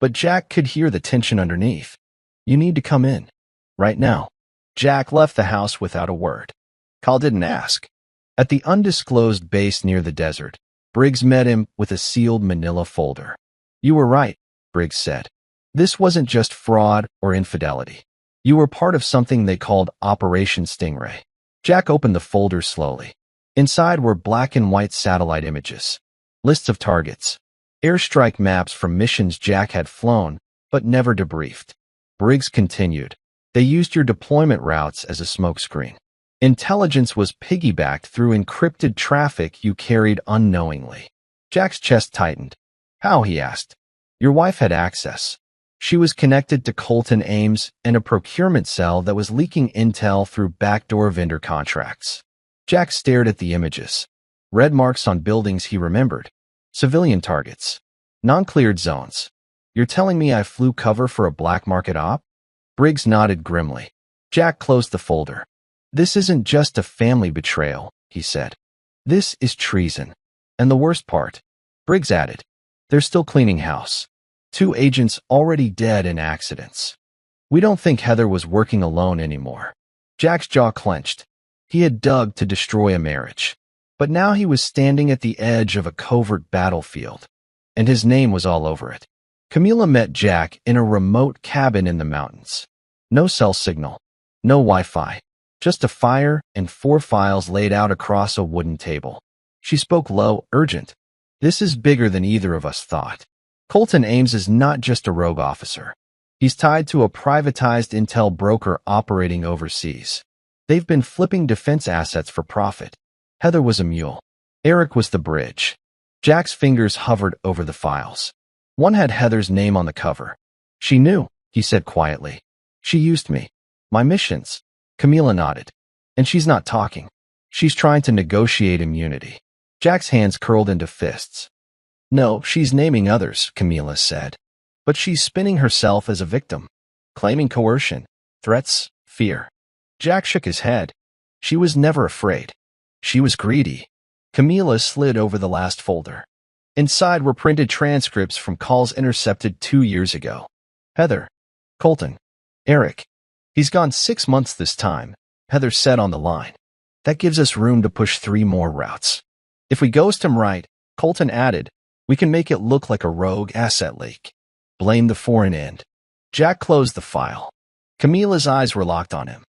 but Jack could hear the tension underneath. "You need to come in. Right now." Jack left the house without a word. Kyle didn't ask. At the undisclosed base near the desert, Briggs met him with a sealed manila folder. "You were right," Briggs said. "This wasn't just fraud or infidelity. You were part of something they called Operation Stingray. Jack opened the folder slowly. Inside were black and white satellite images, lists of targets, airstrike maps from missions Jack had flown, but never debriefed. Briggs continued. They used your deployment routes as a smokescreen. Intelligence was piggybacked through encrypted traffic you carried unknowingly. Jack's chest tightened. How, he asked. Your wife had access. She was connected to Colton Ames and a procurement cell that was leaking intel through backdoor vendor contracts. Jack stared at the images. Red marks on buildings he remembered. Civilian targets. Non-cleared zones. You're telling me I flew cover for a black market op? Briggs nodded grimly. Jack closed the folder. This isn't just a family betrayal, he said. This is treason. And the worst part, Briggs added, they're still cleaning house. 2 agents already dead in accidents. We don't think Heather was working alone anymore. Jack's jaw clenched. He had dug to destroy a marriage. But now he was standing at the edge of a covert battlefield. And his name was all over it. Camila met Jack in a remote cabin in the mountains. No cell signal. No Wi-Fi. Just a fire and 4 files laid out across a wooden table. She spoke low, urgent. This is bigger than either of us thought. Colton Ames is not just a rogue officer. He's tied to a privatized intel broker operating overseas. They've been flipping defense assets for profit. Heather was a mule. Eric was the bridge. Jack's fingers hovered over the files. One had Heather's name on the cover. She knew, he said quietly. She used me. My missions. Camila nodded. And she's not talking. She's trying to negotiate immunity. Jack's hands curled into fists. No, she's naming others, Camila said. But she's spinning herself as a victim, claiming coercion, threats, fear. Jack shook his head. She was never afraid. She was greedy. Camila slid over the last folder. Inside were printed transcripts from calls intercepted 2 years ago. Heather. Colton. Eric. He's gone 6 months this time, Heather said on the line. That gives us room to push 3 more routes. If we ghost him right, Colton added, we can make it look like a rogue asset leak. Blame the foreign end. Jack closed the file. Camila's eyes were locked on him.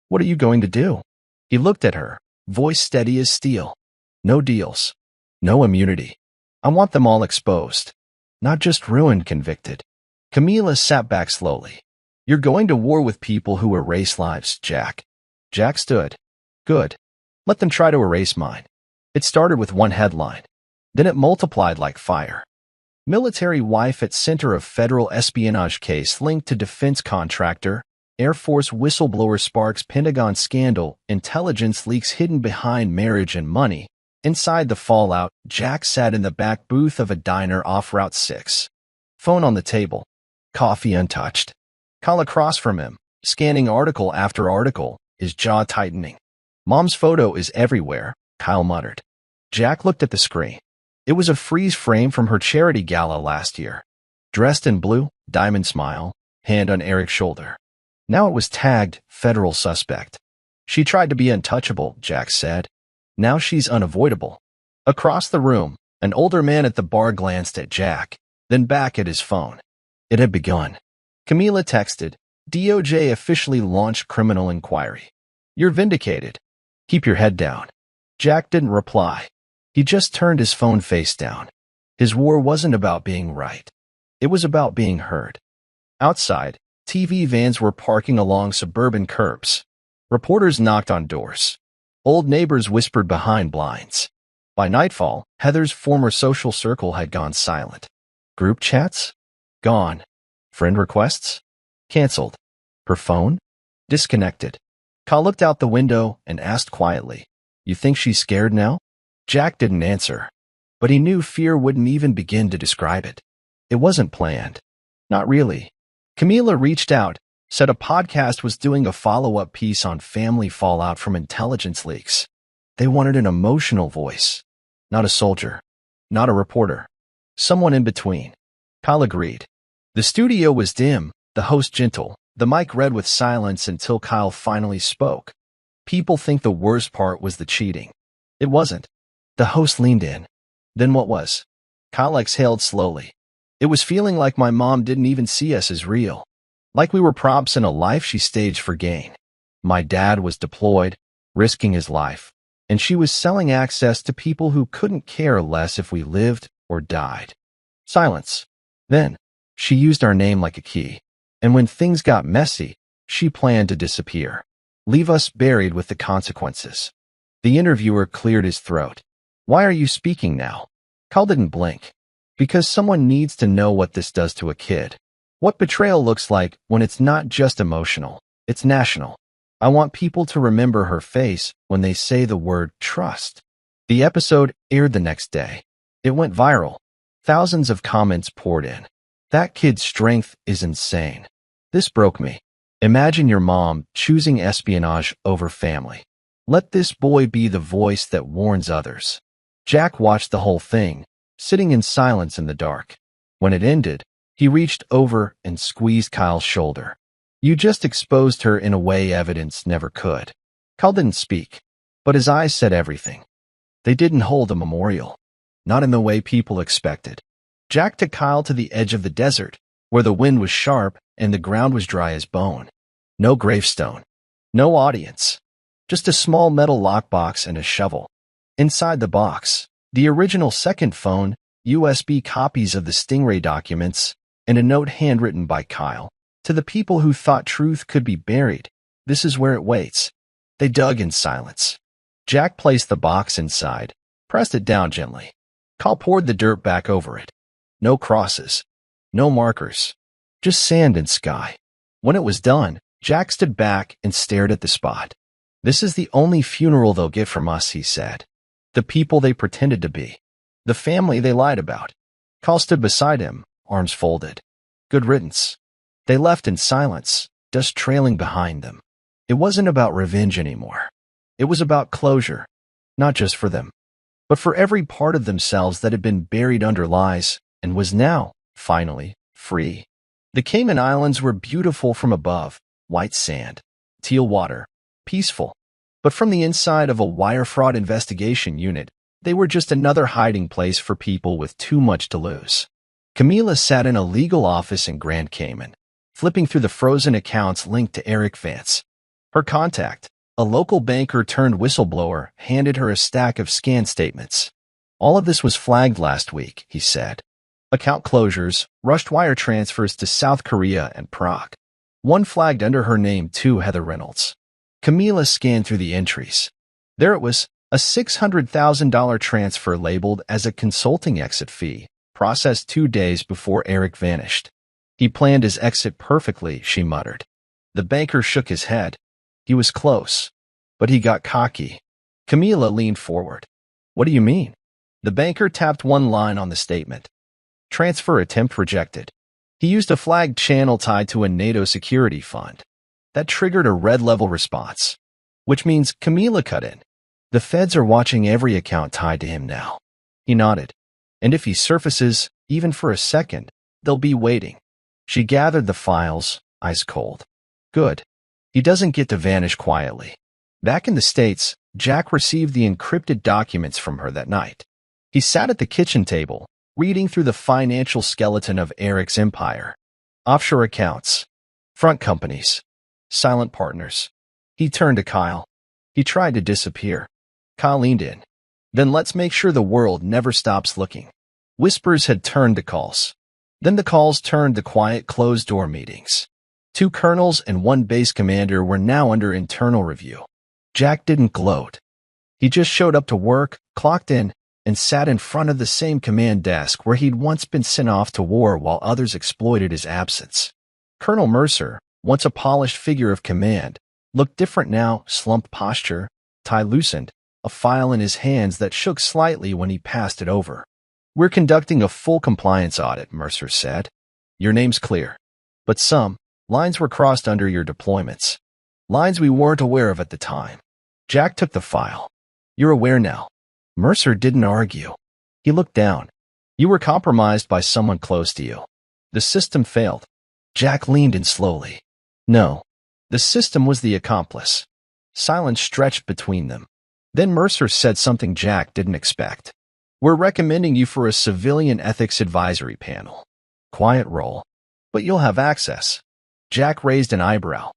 What are you going to do? He looked at her, voice steady as steel. No deals. No immunity. I want them all exposed. Not just ruined, convicted. Camila sat back slowly. You're going to war with people who erase lives, Jack. Jack stood. Good. Let them try to erase mine. It started with one headline. Then it multiplied like fire. Military wife at center of federal espionage case linked to defense contractor, Air Force whistleblower sparks Pentagon scandal, intelligence leaks hidden behind marriage and money. Inside the fallout, Jack sat in the back booth of a diner off Route 6. Phone on the table. Coffee untouched. Kyle across from him, scanning article after article, his jaw tightening. Mom's photo is everywhere, Kyle muttered. Jack looked at the screen. It was a freeze frame from her charity gala last year. Dressed in blue, diamond smile, hand on Eric's shoulder. Now it was tagged, federal suspect. She tried to be untouchable, Jack said. Now she's unavoidable. Across the room, an older man at the bar glanced at Jack, then back at his phone. It had begun. Camila texted, DOJ officially launched criminal inquiry. You're vindicated. Keep your head down. Jack didn't reply. He just turned his phone face down. His war wasn't about being right. It was about being heard. Outside, TV vans were parking along suburban curbs. Reporters knocked on doors. Old neighbors whispered behind blinds. By nightfall, Heather's former social circle had gone silent. Group chats? Gone. Friend requests? Canceled. Her phone? Disconnected. Kyle looked out the window and asked quietly, You think she's scared now? Jack didn't answer, but he knew fear wouldn't even begin to describe it. It wasn't planned. Not really. Camila reached out, said a podcast was doing a follow-up piece on family fallout from intelligence leaks. They wanted an emotional voice, not a soldier, not a reporter, someone in between. Kyle agreed. The studio was dim, the host gentle, the mic read with silence until Kyle finally spoke. People think the worst part was the cheating. It wasn't. The host leaned in. Then what was? Kyle exhaled slowly. It was feeling like my mom didn't even see us as real. like we were props in a life she staged for gain. My dad was deployed, risking his life, and she was selling access to people who couldn't care less if we lived or died. Silence. Then, she used our name like a key, and when things got messy, she planned to disappear, leave us buried with the consequences. The interviewer cleared his throat. Why are you speaking now? Kyle didn't blink. Because someone needs to know what this does to a kid. What betrayal looks like when it's not just emotional, it's national. I want people to remember her face when they say the word trust. The episode aired the next day. It went viral. Thousands of comments poured in. That kid's strength is insane. This broke me. Imagine your mom choosing espionage over family. Let this boy be the voice that warns others. Jack watched the whole thing, sitting in silence in the dark. When it ended, he reached over and squeezed Kyle's shoulder. You just exposed her in a way evidence never could. Kyle didn't speak, but his eyes said everything. They didn't hold a memorial. Not in the way people expected. Jack took Kyle to the edge of the desert, where the wind was sharp and the ground was dry as bone. No gravestone. No audience. Just a small metal lockbox and a shovel. Inside the box, the original second phone, USB copies of the Stingray documents, and a note handwritten by Kyle. To the people who thought truth could be buried, this is where it waits. They dug in silence. Jack placed the box inside, pressed it down gently. Kyle poured the dirt back over it. No crosses. No markers. Just sand and sky. When it was done, Jack stood back and stared at the spot. This is the only funeral they'll get from us, he said. The people they pretended to be. The family they lied about. Kyle stood beside him, arms folded. Good riddance. They left in silence, dust trailing behind them. It wasn't about revenge anymore. It was about closure, not just for them, but for every part of themselves that had been buried under lies and was now, finally, free. The Cayman Islands were beautiful from above, white sand, teal water, peaceful. But from the inside of a wire fraud investigation unit, they were just another hiding place for people with too much to lose. Camila sat in a legal office in Grand Cayman, flipping through the frozen accounts linked to Eric Vance. Her contact, a local banker turned whistleblower, handed her a stack of scanned statements. All of this was flagged last week, he said. Account closures, rushed wire transfers to South Korea and Prague. One flagged under her name too, Heather Reynolds. Camila scanned through the entries. There it was, a $600,000 transfer labeled as a consulting exit fee, processed 2 days before Eric vanished. He planned his exit perfectly, she muttered. The banker shook his head. He was close, but he got cocky. Camila leaned forward. What do you mean? The banker tapped one line on the statement. Transfer attempt rejected. He used a flagged channel tied to a NATO security fund. That triggered a red-level response, which means Camila cut in. The feds are watching every account tied to him now. He nodded. And if he surfaces, even for a second, they'll be waiting. She gathered the files, ice cold. Good. He doesn't get to vanish quietly. Back in the States, Jack received the encrypted documents from her that night. He sat at the kitchen table, reading through the financial skeleton of Eric's empire. Offshore accounts. Front companies. Silent partners. He turned to Kyle. He tried to disappear. Kyle leaned in. Then let's make sure the world never stops looking. Whispers had turned to calls. Then the calls turned to quiet closed-door meetings. 2 colonels and 1 base commander were now under internal review. Jack didn't gloat. He just showed up to work, clocked in, and sat in front of the same command desk where he'd once been sent off to war while others exploited his absence. Colonel Mercer, once a polished figure of command, looked different now, slumped posture, tie loosened, a file in his hands that shook slightly when he passed it over. We're conducting a full compliance audit, Mercer said. Your name's clear. But some lines were crossed under your deployments. Lines we weren't aware of at the time. Jack took the file. You're aware now. Mercer didn't argue. He looked down. You were compromised by someone close to you. The system failed. Jack leaned in slowly. No. The system was the accomplice. Silence stretched between them. Then Mercer said something Jack didn't expect. We're recommending you for a civilian ethics advisory panel. Quiet role. But you'll have access. Jack raised an eyebrow.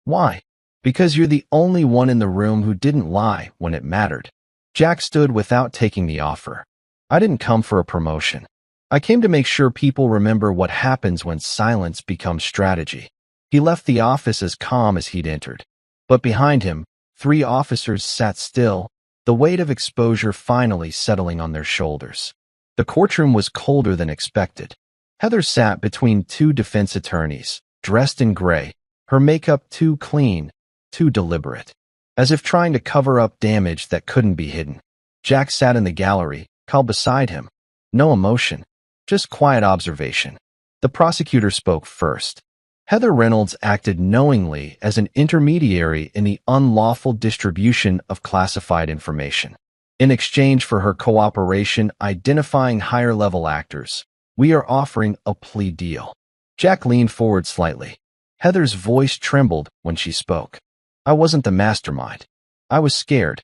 Why? Because you're the only one in the room who didn't lie when it mattered. Jack stood without taking the offer. I didn't come for a promotion. I came to make sure people remember what happens when silence becomes strategy. He left the office as calm as he'd entered. But behind him, 3 officers sat still, the weight of exposure finally settling on their shoulders. The courtroom was colder than expected. Heather sat between 2 defense attorneys, dressed in gray, her makeup too clean, too deliberate, as if trying to cover up damage that couldn't be hidden. Jack sat in the gallery, Cal beside him. No emotion, just quiet observation. The prosecutor spoke first. Heather Reynolds acted knowingly as an intermediary in the unlawful distribution of classified information. In exchange for her cooperation identifying higher-level actors, we are offering a plea deal. Jack leaned forward slightly. Heather's voice trembled when she spoke. I wasn't the mastermind. I was scared.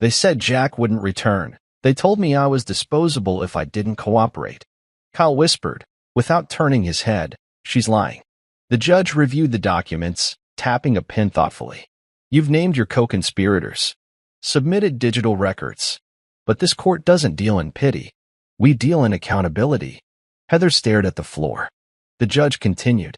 They said Jack wouldn't return. They told me I was disposable if I didn't cooperate. Kyle whispered, without turning his head, she's lying. The judge reviewed the documents, tapping a pen thoughtfully. You've named your co-conspirators. Submitted digital records. But this court doesn't deal in pity. We deal in accountability. Heather stared at the floor. The judge continued.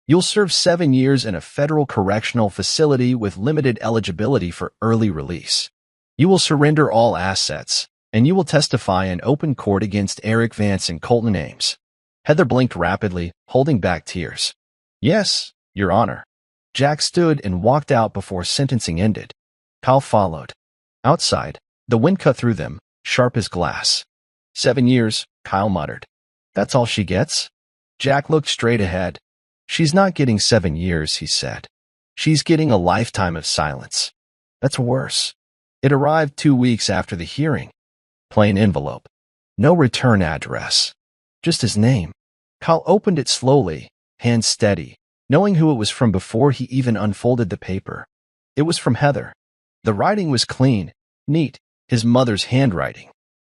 You'll serve 7 years in a federal correctional facility with limited eligibility for early release. You will surrender all assets, and you will testify in open court against Eric Vance and Colton Ames. Heather blinked rapidly, holding back tears. Yes, Your Honor. Jack stood and walked out before sentencing ended. Kyle followed. Outside, the wind cut through them, sharp as glass. 7 years, Kyle muttered. That's all she gets? Jack looked straight ahead. She's not getting 7 years, he said. She's getting a lifetime of silence. That's worse. It arrived 2 weeks after the hearing. Plain envelope. No return address. Just his name. Kyle opened it slowly, hands steady, knowing who it was from before he even unfolded the paper. It was from Heather. The writing was clean, neat, his mother's handwriting.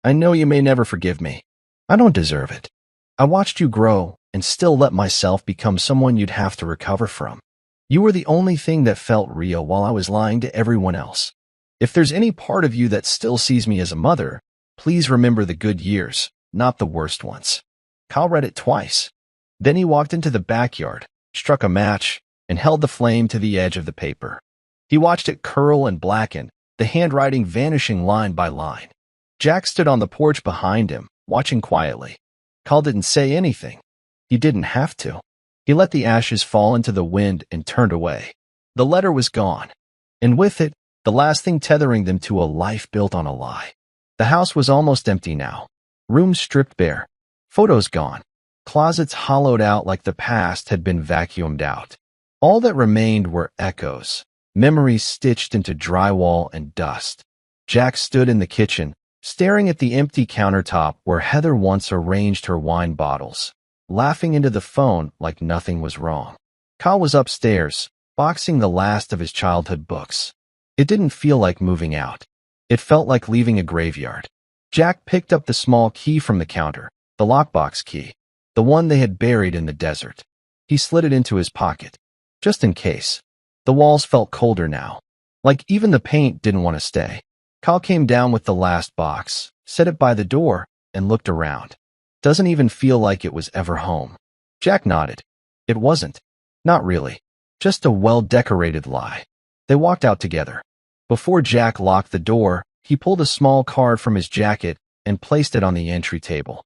I know you may never forgive me. I don't deserve it. I watched you grow and still let myself become someone you'd have to recover from. You were the only thing that felt real while I was lying to everyone else. If there's any part of you that still sees me as a mother, please remember the good years, not the worst ones. Kyle read it twice. Then he walked into the backyard, struck a match, and held the flame to the edge of the paper. He watched it curl and blacken, the handwriting vanishing line by line. Jack stood on the porch behind him, watching quietly. Kyle didn't say anything. He didn't have to. He let the ashes fall into the wind and turned away. The letter was gone, and with it, the last thing tethering them to a life built on a lie. The house was almost empty now. Rooms stripped bare. Photos gone. Closets hollowed out like the past had been vacuumed out. All that remained were echoes, memories stitched into drywall and dust. Jack stood in the kitchen, staring at the empty countertop where Heather once arranged her wine bottles, laughing into the phone like nothing was wrong. Kyle was upstairs, boxing the last of his childhood books. It didn't feel like moving out. It felt like leaving a graveyard. Jack picked up the small key from the counter, the lockbox key, the one they had buried in the desert. He slid it into his pocket, just in case. The walls felt colder now, like even the paint didn't want to stay. Kyle came down with the last box, set it by the door, and looked around. Doesn't even feel like it was ever home. Jack nodded. It wasn't. Not really. Just a well-decorated lie. They walked out together. Before Jack locked the door, he pulled a small card from his jacket and placed it on the entry table.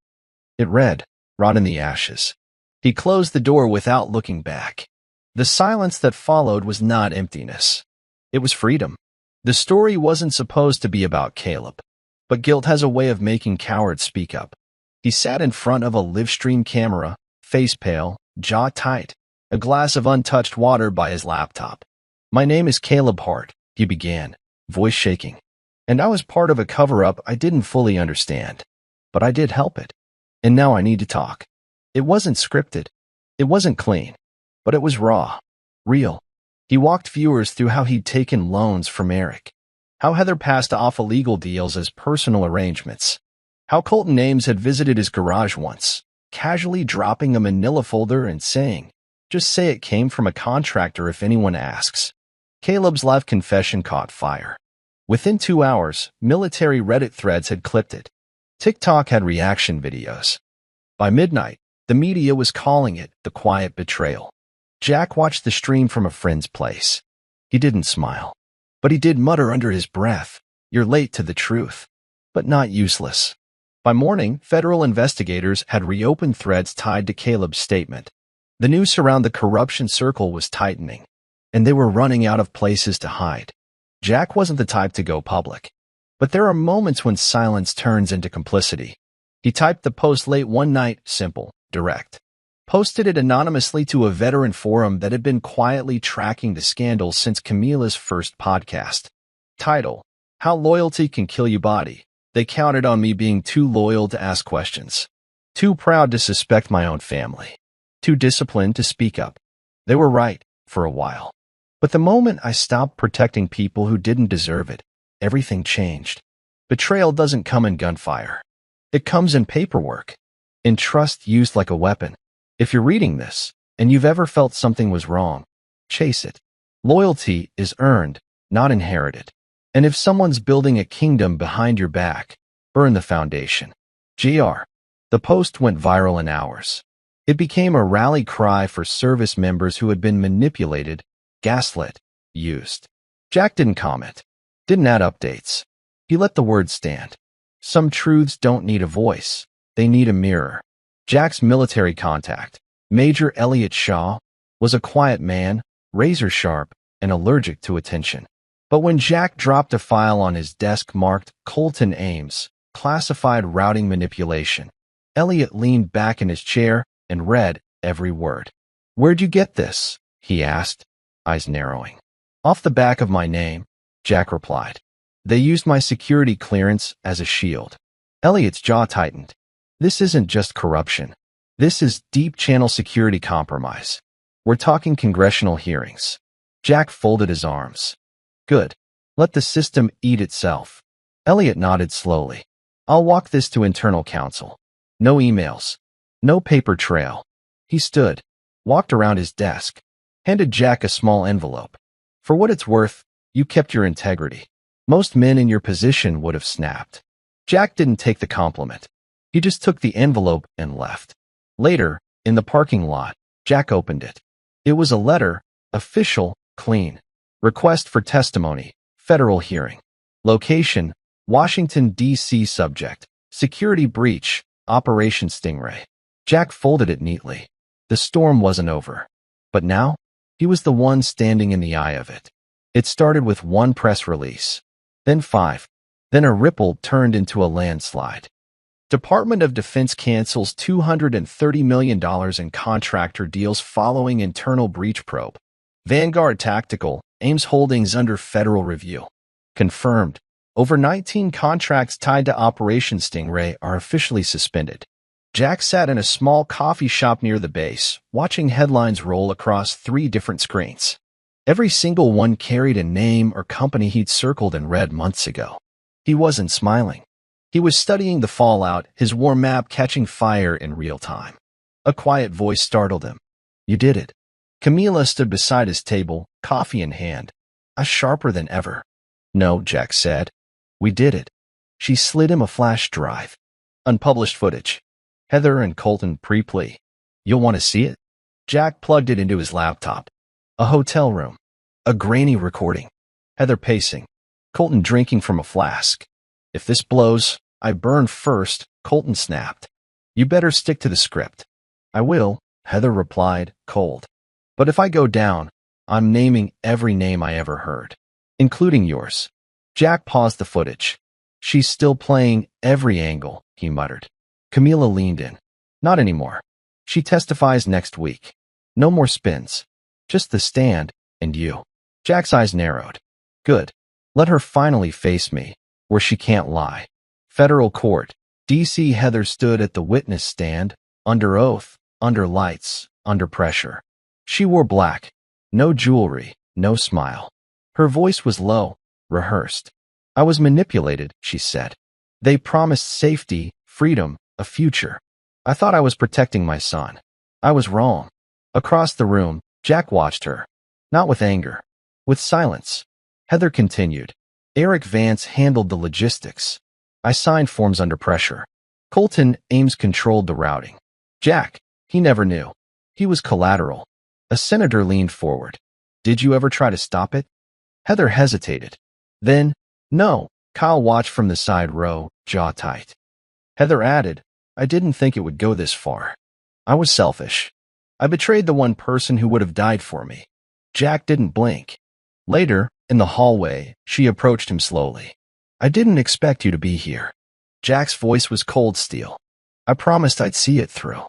It read, "Rot in the ashes." He closed the door without looking back. The silence that followed was not emptiness. It was freedom. The story wasn't supposed to be about Caleb, but guilt has a way of making cowards speak up. He sat in front of a live-stream camera, face pale, jaw tight, a glass of untouched water by his laptop. "My name is Caleb Hart," he began, voice shaking. "And I was part of a cover-up I didn't fully understand. But I did help it. And now I need to talk." It wasn't scripted. It wasn't clean. But it was raw. Real. He walked viewers through how he'd taken loans from Eric. How Heather passed off illegal deals as personal arrangements. How Colton Ames had visited his garage once, casually dropping a manila folder and saying, Just say it came from a contractor if anyone asks. Caleb's live confession caught fire. Within 2 hours, military Reddit threads had clipped it. TikTok had reaction videos. By midnight, the media was calling it the quiet betrayal. Jack watched the stream from a friend's place. He didn't smile, but he did mutter under his breath, "You're late to the truth." But not useless. By morning, federal investigators had reopened threads tied to Caleb's statement. The noose around the corruption circle was tightening, and they were running out of places to hide. Jack wasn't the type to go public, but there are moments when silence turns into complicity. He typed the post late one night, simple, direct. Posted it anonymously to a veteran forum that had been quietly tracking the scandal since Camila's first podcast. Title: How Loyalty Can Kill You Body. They counted on me being too loyal to ask questions. Too proud to suspect my own family. Too disciplined to speak up. They were right, for a while. But the moment I stopped protecting people who didn't deserve it, everything changed. Betrayal doesn't come in gunfire. It comes in paperwork. In trust used like a weapon. If you're reading this, and you've ever felt something was wrong, chase it. Loyalty is earned, not inherited. And if someone's building a kingdom behind your back, burn the foundation. GR. The post went viral in hours. It became a rally cry for service members who had been manipulated, gaslit, used. Jack didn't comment, didn't add updates. He let the words stand. Some truths don't need a voice, they need a mirror. Jack's military contact, Major Elliot Shaw, was a quiet man, razor-sharp, and allergic to attention. But when Jack dropped a file on his desk marked Colton Ames, classified routing manipulation, Elliot leaned back in his chair and read every word. "Where'd you get this?" he asked, eyes narrowing. "Off the back of my name," Jack replied. "They used my security clearance as a shield." Elliot's jaw tightened. This isn't just corruption. This is deep channel security compromise. We're talking congressional hearings. Jack folded his arms. Good. Let the system eat itself. Elliot nodded slowly. I'll walk this to internal counsel. No emails. No paper trail. He stood, walked around his desk, handed Jack a small envelope. For what it's worth, you kept your integrity. Most men in your position would have snapped. Jack didn't take the compliment. He just took the envelope and left. Later, in the parking lot, Jack opened it. It was a letter, official, clean. Request for testimony, federal hearing. Location, Washington, D.C. Subject, security breach, Operation Stingray. Jack folded it neatly. The storm wasn't over. But now, he was the one standing in the eye of it. It started with one press release, then 5. Then a ripple turned into a landslide. Department of Defense cancels $230 million in contractor deals following internal breach probe. Vanguard Tactical, Ames Holdings under federal review. Confirmed. Over 19 contracts tied to Operation Stingray are officially suspended. Jack sat in a small coffee shop near the base, watching headlines roll across 3 different screens. Every single one carried a name or company he'd circled and read months ago. He wasn't smiling. He was studying the fallout, his war map catching fire in real time. A quiet voice startled him. You did it. Camila stood beside his table, coffee in hand, eyes sharper than ever. No, Jack said. We did it. She slid him a flash drive. Unpublished footage. Heather and Colton pre-plea. You'll want to see it? Jack plugged it into his laptop. A hotel room. A grainy recording. Heather pacing. Colton drinking from a flask. If this blows, I burn first, Colton snapped. You better stick to the script. I will, Heather replied, cold. But if I go down, I'm naming every name I ever heard, including yours. Jack paused the footage. She's still playing every angle, he muttered. Camila leaned in. Not anymore. She testifies next week. No more spins. Just the stand, and you. Jack's eyes narrowed. Good. Let her finally face me, where she can't lie. Federal court. D.C. Heather stood at the witness stand, under oath, under lights, under pressure. She wore black. No jewelry, no smile. Her voice was low, rehearsed. I was manipulated, she said. They promised safety, freedom, a future. I thought I was protecting my son. I was wrong. Across the room, Jack watched her. Not with anger. With silence. Heather continued. Eric Vance handled the logistics. I signed forms under pressure. Colton Ames controlled the routing. Jack, he never knew. He was collateral. A senator leaned forward. Did you ever try to stop it? Heather hesitated. Then, no. Kyle watched from the side row, jaw tight. Heather added, I didn't think it would go this far. I was selfish. I betrayed the one person who would have died for me. Jack didn't blink. Later, in the hallway, she approached him slowly. I didn't expect you to be here. Jack's voice was cold steel. I promised I'd see it through.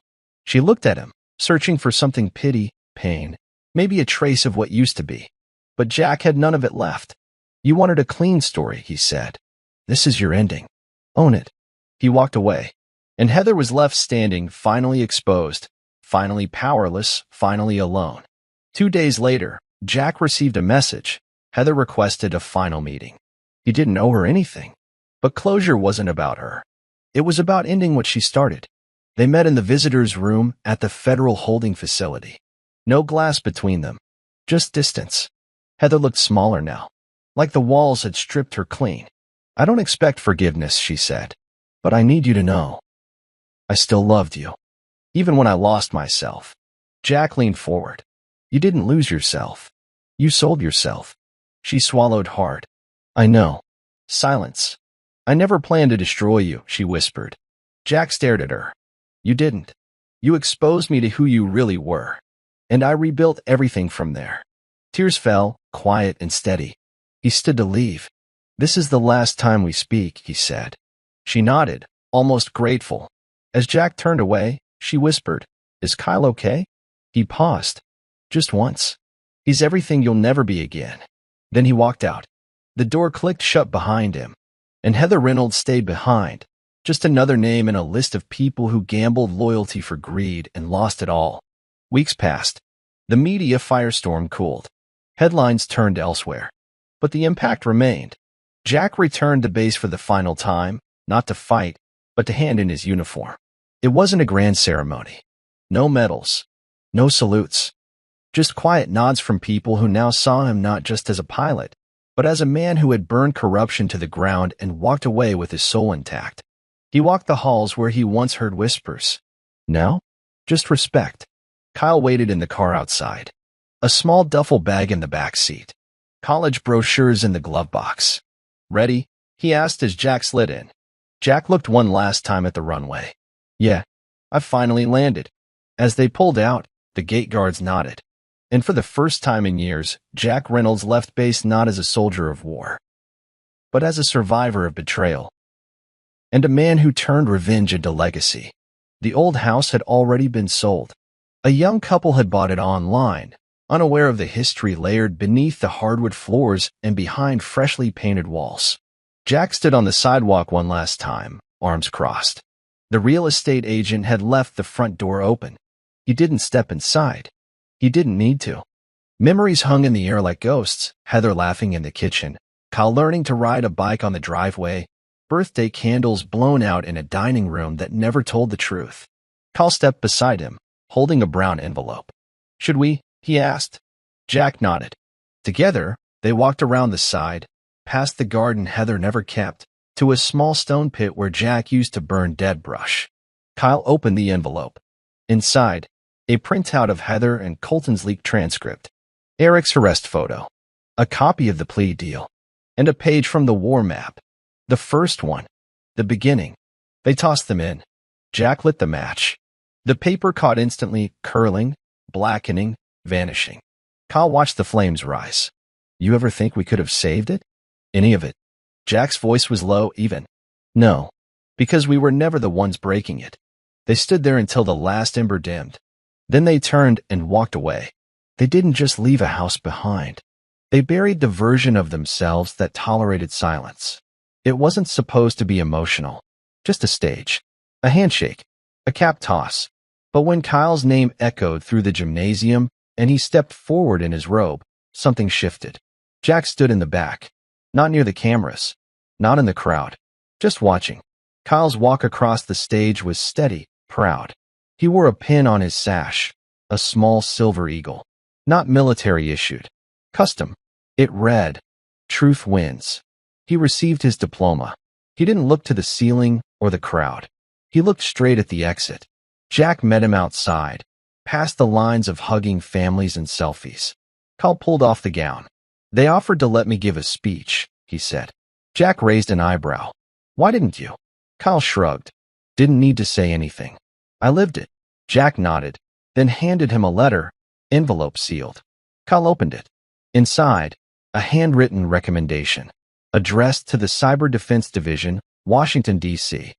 She looked at him, searching for something pity, pain, maybe a trace of what used to be. But Jack had none of it left. You wanted a clean story, he said. This is your ending. Own it. He walked away, and Heather was left standing, finally exposed, finally powerless, finally alone. 2 days later, Jack received a message. Heather requested a final meeting. He didn't owe her anything. But closure wasn't about her. It was about ending what she started. They met in the visitor's room at the federal holding facility. No glass between them, just distance. Heather looked smaller now, like the walls had stripped her clean. I don't expect forgiveness, she said, but I need you to know. I still loved you, even when I lost myself. Jack leaned forward. You didn't lose yourself. You sold yourself. She swallowed hard. I know. Silence. I never planned to destroy you, she whispered. Jack stared at her. You didn't. You exposed me to who you really were. And I rebuilt everything from there. Tears fell, quiet and steady. He stood to leave. This is the last time we speak, he said. She nodded, almost grateful. As Jack turned away, she whispered, Is Kyle okay? He paused. Just once. He's everything you'll never be again. Then he walked out. The door clicked shut behind him. And Heather Reynolds stayed behind, just another name in a list of people who gambled loyalty for greed and lost it all. Weeks passed. The media firestorm cooled. Headlines turned elsewhere. But the impact remained. Jack returned to base for the final time, not to fight, but to hand in his uniform. It wasn't a grand ceremony. No medals. No salutes. Just quiet nods from people who now saw him not just as a pilot, but as a man who had burned corruption to the ground and walked away with his soul intact. He walked the halls where he once heard whispers. Now? Just respect. Kyle waited in the car outside. A small duffel bag in the back seat. College brochures in the glove box. Ready? He asked as Jack slid in. Jack looked one last time at the runway. Yeah, I've finally landed. As they pulled out, the gate guards nodded. And for the first time in years, Jack Reynolds left base not as a soldier of war, but as a survivor of betrayal. And a man who turned revenge into legacy. The old house had already been sold. A young couple had bought it online, unaware of the history layered beneath the hardwood floors and behind freshly painted walls. Jack stood on the sidewalk one last time, arms crossed. The real estate agent had left the front door open. He didn't step inside. He didn't need to. Memories hung in the air like ghosts, Heather laughing in the kitchen, Kyle learning to ride a bike on the driveway, birthday candles blown out in a dining room that never told the truth. Kyle stepped beside him, holding a brown envelope. Should we? He asked. Jack nodded. Together, they walked around the side, past the garden Heather never kept, to a small stone pit where Jack used to burn dead brush. Kyle opened the envelope. Inside, a printout of Heather and Colton's leaked transcript, Eric's arrest photo, a copy of the plea deal, and a page from the war map. The first one, the beginning. They tossed them in. Jack lit the match. The paper caught instantly, curling, blackening, vanishing. Kyle watched the flames rise. You ever think we could have saved it? Any of it? Jack's voice was low, even. No, because we were never the ones breaking it. They stood there until the last ember dimmed. Then they turned and walked away. They didn't just leave a house behind. They buried the version of themselves that tolerated silence. It wasn't supposed to be emotional, just a stage, a handshake, a cap toss. But when Kyle's name echoed through the gymnasium and he stepped forward in his robe, something shifted. Jack stood in the back, not near the cameras, not in the crowd, just watching. Kyle's walk across the stage was steady, proud. He wore a pin on his sash, a small silver eagle. Not military issued. Custom. It read, "Truth wins." He received his diploma. He didn't look to the ceiling or the crowd. He looked straight at the exit. Jack met him outside, past the lines of hugging families and selfies. Kyle pulled off the gown. "They offered to let me give a speech," he said. Jack raised an eyebrow. "Why didn't you?" Kyle shrugged. "Didn't need to say anything. I lived it." Jack nodded, then handed him a letter, envelope sealed. Kyle opened it. Inside, a handwritten recommendation, addressed to the Cyber Defense Division, Washington, D.C.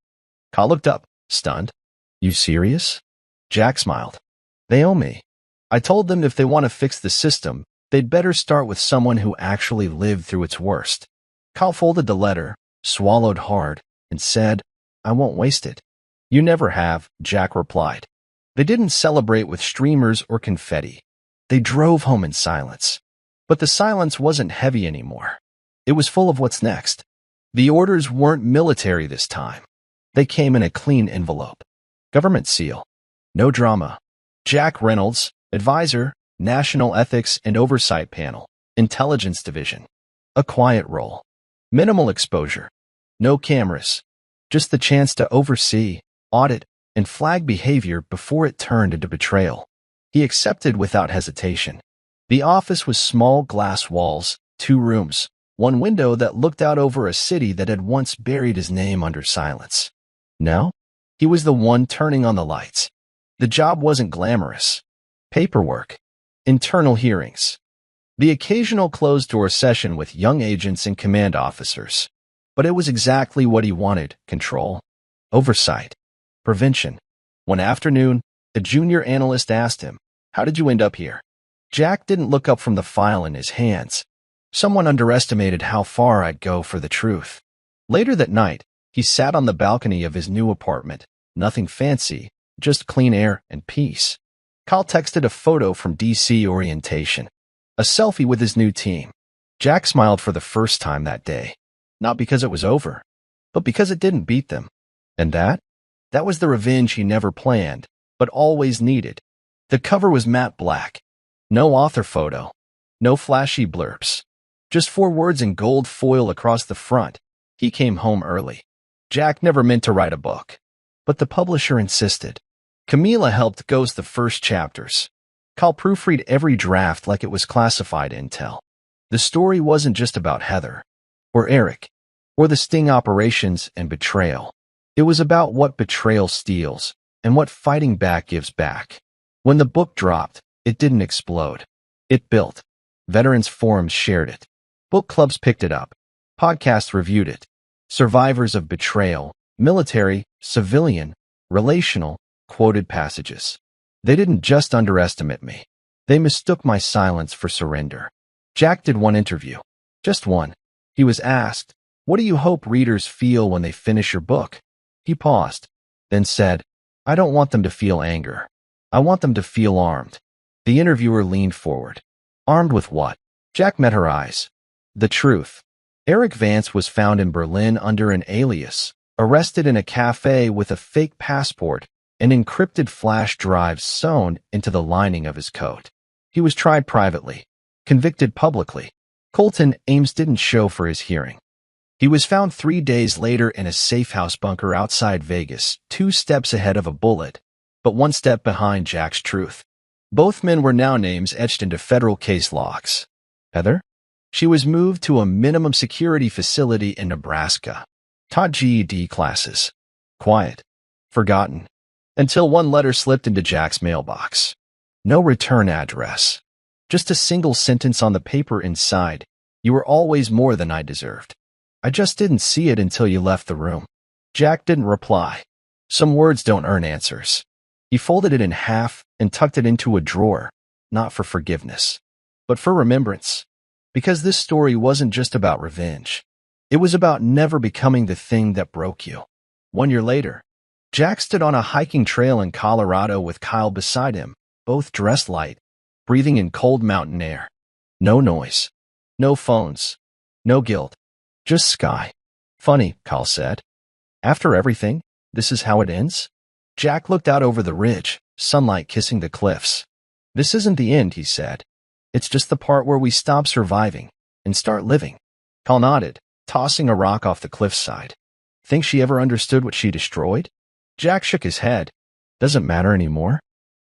Kyle looked up, stunned. "You serious?" Jack smiled. "They owe me. I told them if they want to fix the system, they'd better start with someone who actually lived through its worst." Kyle folded the letter, swallowed hard, and said, "I won't waste it." "You never have," Jack replied. They didn't celebrate with streamers or confetti. They drove home in silence. But the silence wasn't heavy anymore. It was full of what's next. The orders weren't military this time. They came in a clean envelope. Government seal. No drama. Jack Reynolds, advisor, National Ethics and Oversight Panel, Intelligence Division. A quiet role. Minimal exposure. No cameras. Just the chance to oversee, audit, and flag behavior before it turned into betrayal. He accepted without hesitation. The office was small glass walls, 2 rooms, 1 window that looked out over a city that had once buried his name under silence. Now, he was the one turning on the lights. The job wasn't glamorous. Paperwork. Internal hearings. The occasional closed-door session with young agents and command officers. But it was exactly what he wanted: control, oversight, prevention. One afternoon, a junior analyst asked him, "How did you end up here?" Jack didn't look up from the file in his hands. "Someone underestimated how far I'd go for the truth." Later that night, he sat on the balcony of his new apartment. Nothing fancy, just clean air and peace. Kyle texted a photo from DC orientation, a selfie with his new team. Jack smiled for the first time that day, not because it was over, but because it didn't beat them. And that was the revenge he never planned, but always needed. The cover was matte black. No author photo. No flashy blurbs. Just 4 words in gold foil across the front. He came home early. Jack never meant to write a book, but the publisher insisted. Camila helped ghost the first chapters. Kyle proofread every draft like it was classified intel. The story wasn't just about Heather, or Eric, or the sting operations and betrayal. It was about what betrayal steals and what fighting back gives back. When the book dropped, it didn't explode. It built. Veterans forums shared it. Book clubs picked it up. Podcasts reviewed it. Survivors of betrayal, military, civilian, relational, quoted passages. They didn't just underestimate me. They mistook my silence for surrender. Jack did one interview. Just one. He was asked, "What do you hope readers feel when they finish your book?" He paused, then said, "I don't want them to feel anger. I want them to feel armed." The interviewer leaned forward. "Armed with what?" Jack met her eyes. "The truth." Eric Vance was found in Berlin under an alias, arrested in a cafe with a fake passport and encrypted flash drives sewn into the lining of his coat. He was tried privately, convicted publicly. Colton Ames didn't show for his hearing. He was found 3 days later in a safe house bunker outside Vegas, 2 steps ahead of a bullet, but 1 step behind Jack's truth. Both men were now names etched into federal case logs. Heather? She was moved to a minimum security facility in Nebraska. Taught GED classes. Quiet. Forgotten. Until 1 letter slipped into Jack's mailbox. No return address. Just a single sentence on the paper inside. "You were always more than I deserved. I just didn't see it until you left the room." Jack didn't reply. Some words don't earn answers. He folded it in half and tucked it into a drawer, not for forgiveness, but for remembrance. Because this story wasn't just about revenge. It was about never becoming the thing that broke you. 1 year later, Jack stood on a hiking trail in Colorado with Kyle beside him, both dressed light, breathing in cold mountain air. No noise. No phones. No guilt. Just sky. "Funny," Kyle said. "After everything, this is how it ends?" Jack looked out over the ridge, sunlight kissing the cliffs. "This isn't the end," he said. "It's just the part where we stop surviving and start living." Cal nodded, tossing a rock off the cliffside. "Think she ever understood what she destroyed?" Jack shook his head. "Doesn't matter anymore.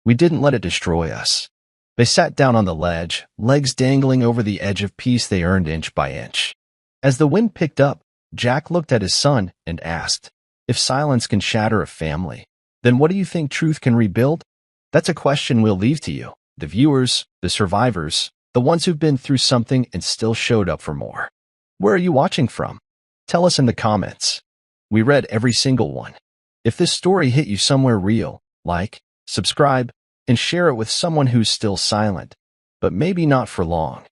We didn't let it destroy us." They sat down on the ledge, legs dangling over the edge of peace they earned inch by inch. As the wind picked up, Jack looked at his son and asked, "If silence can shatter a family, then what do you think truth can rebuild?" That's a question we'll leave to you, the viewers, the survivors, the ones who've been through something and still showed up for more. Where are you watching from? Tell us in the comments. We read every single one. If this story hit you somewhere real, like, subscribe, and share it with someone who's still silent, but maybe not for long.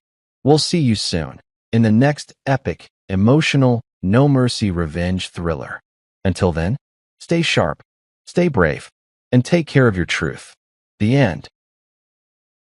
We'll see you soon in the next epic, emotional, no mercy revenge thriller. Until then, stay sharp, stay brave, and take care of your truth. The end.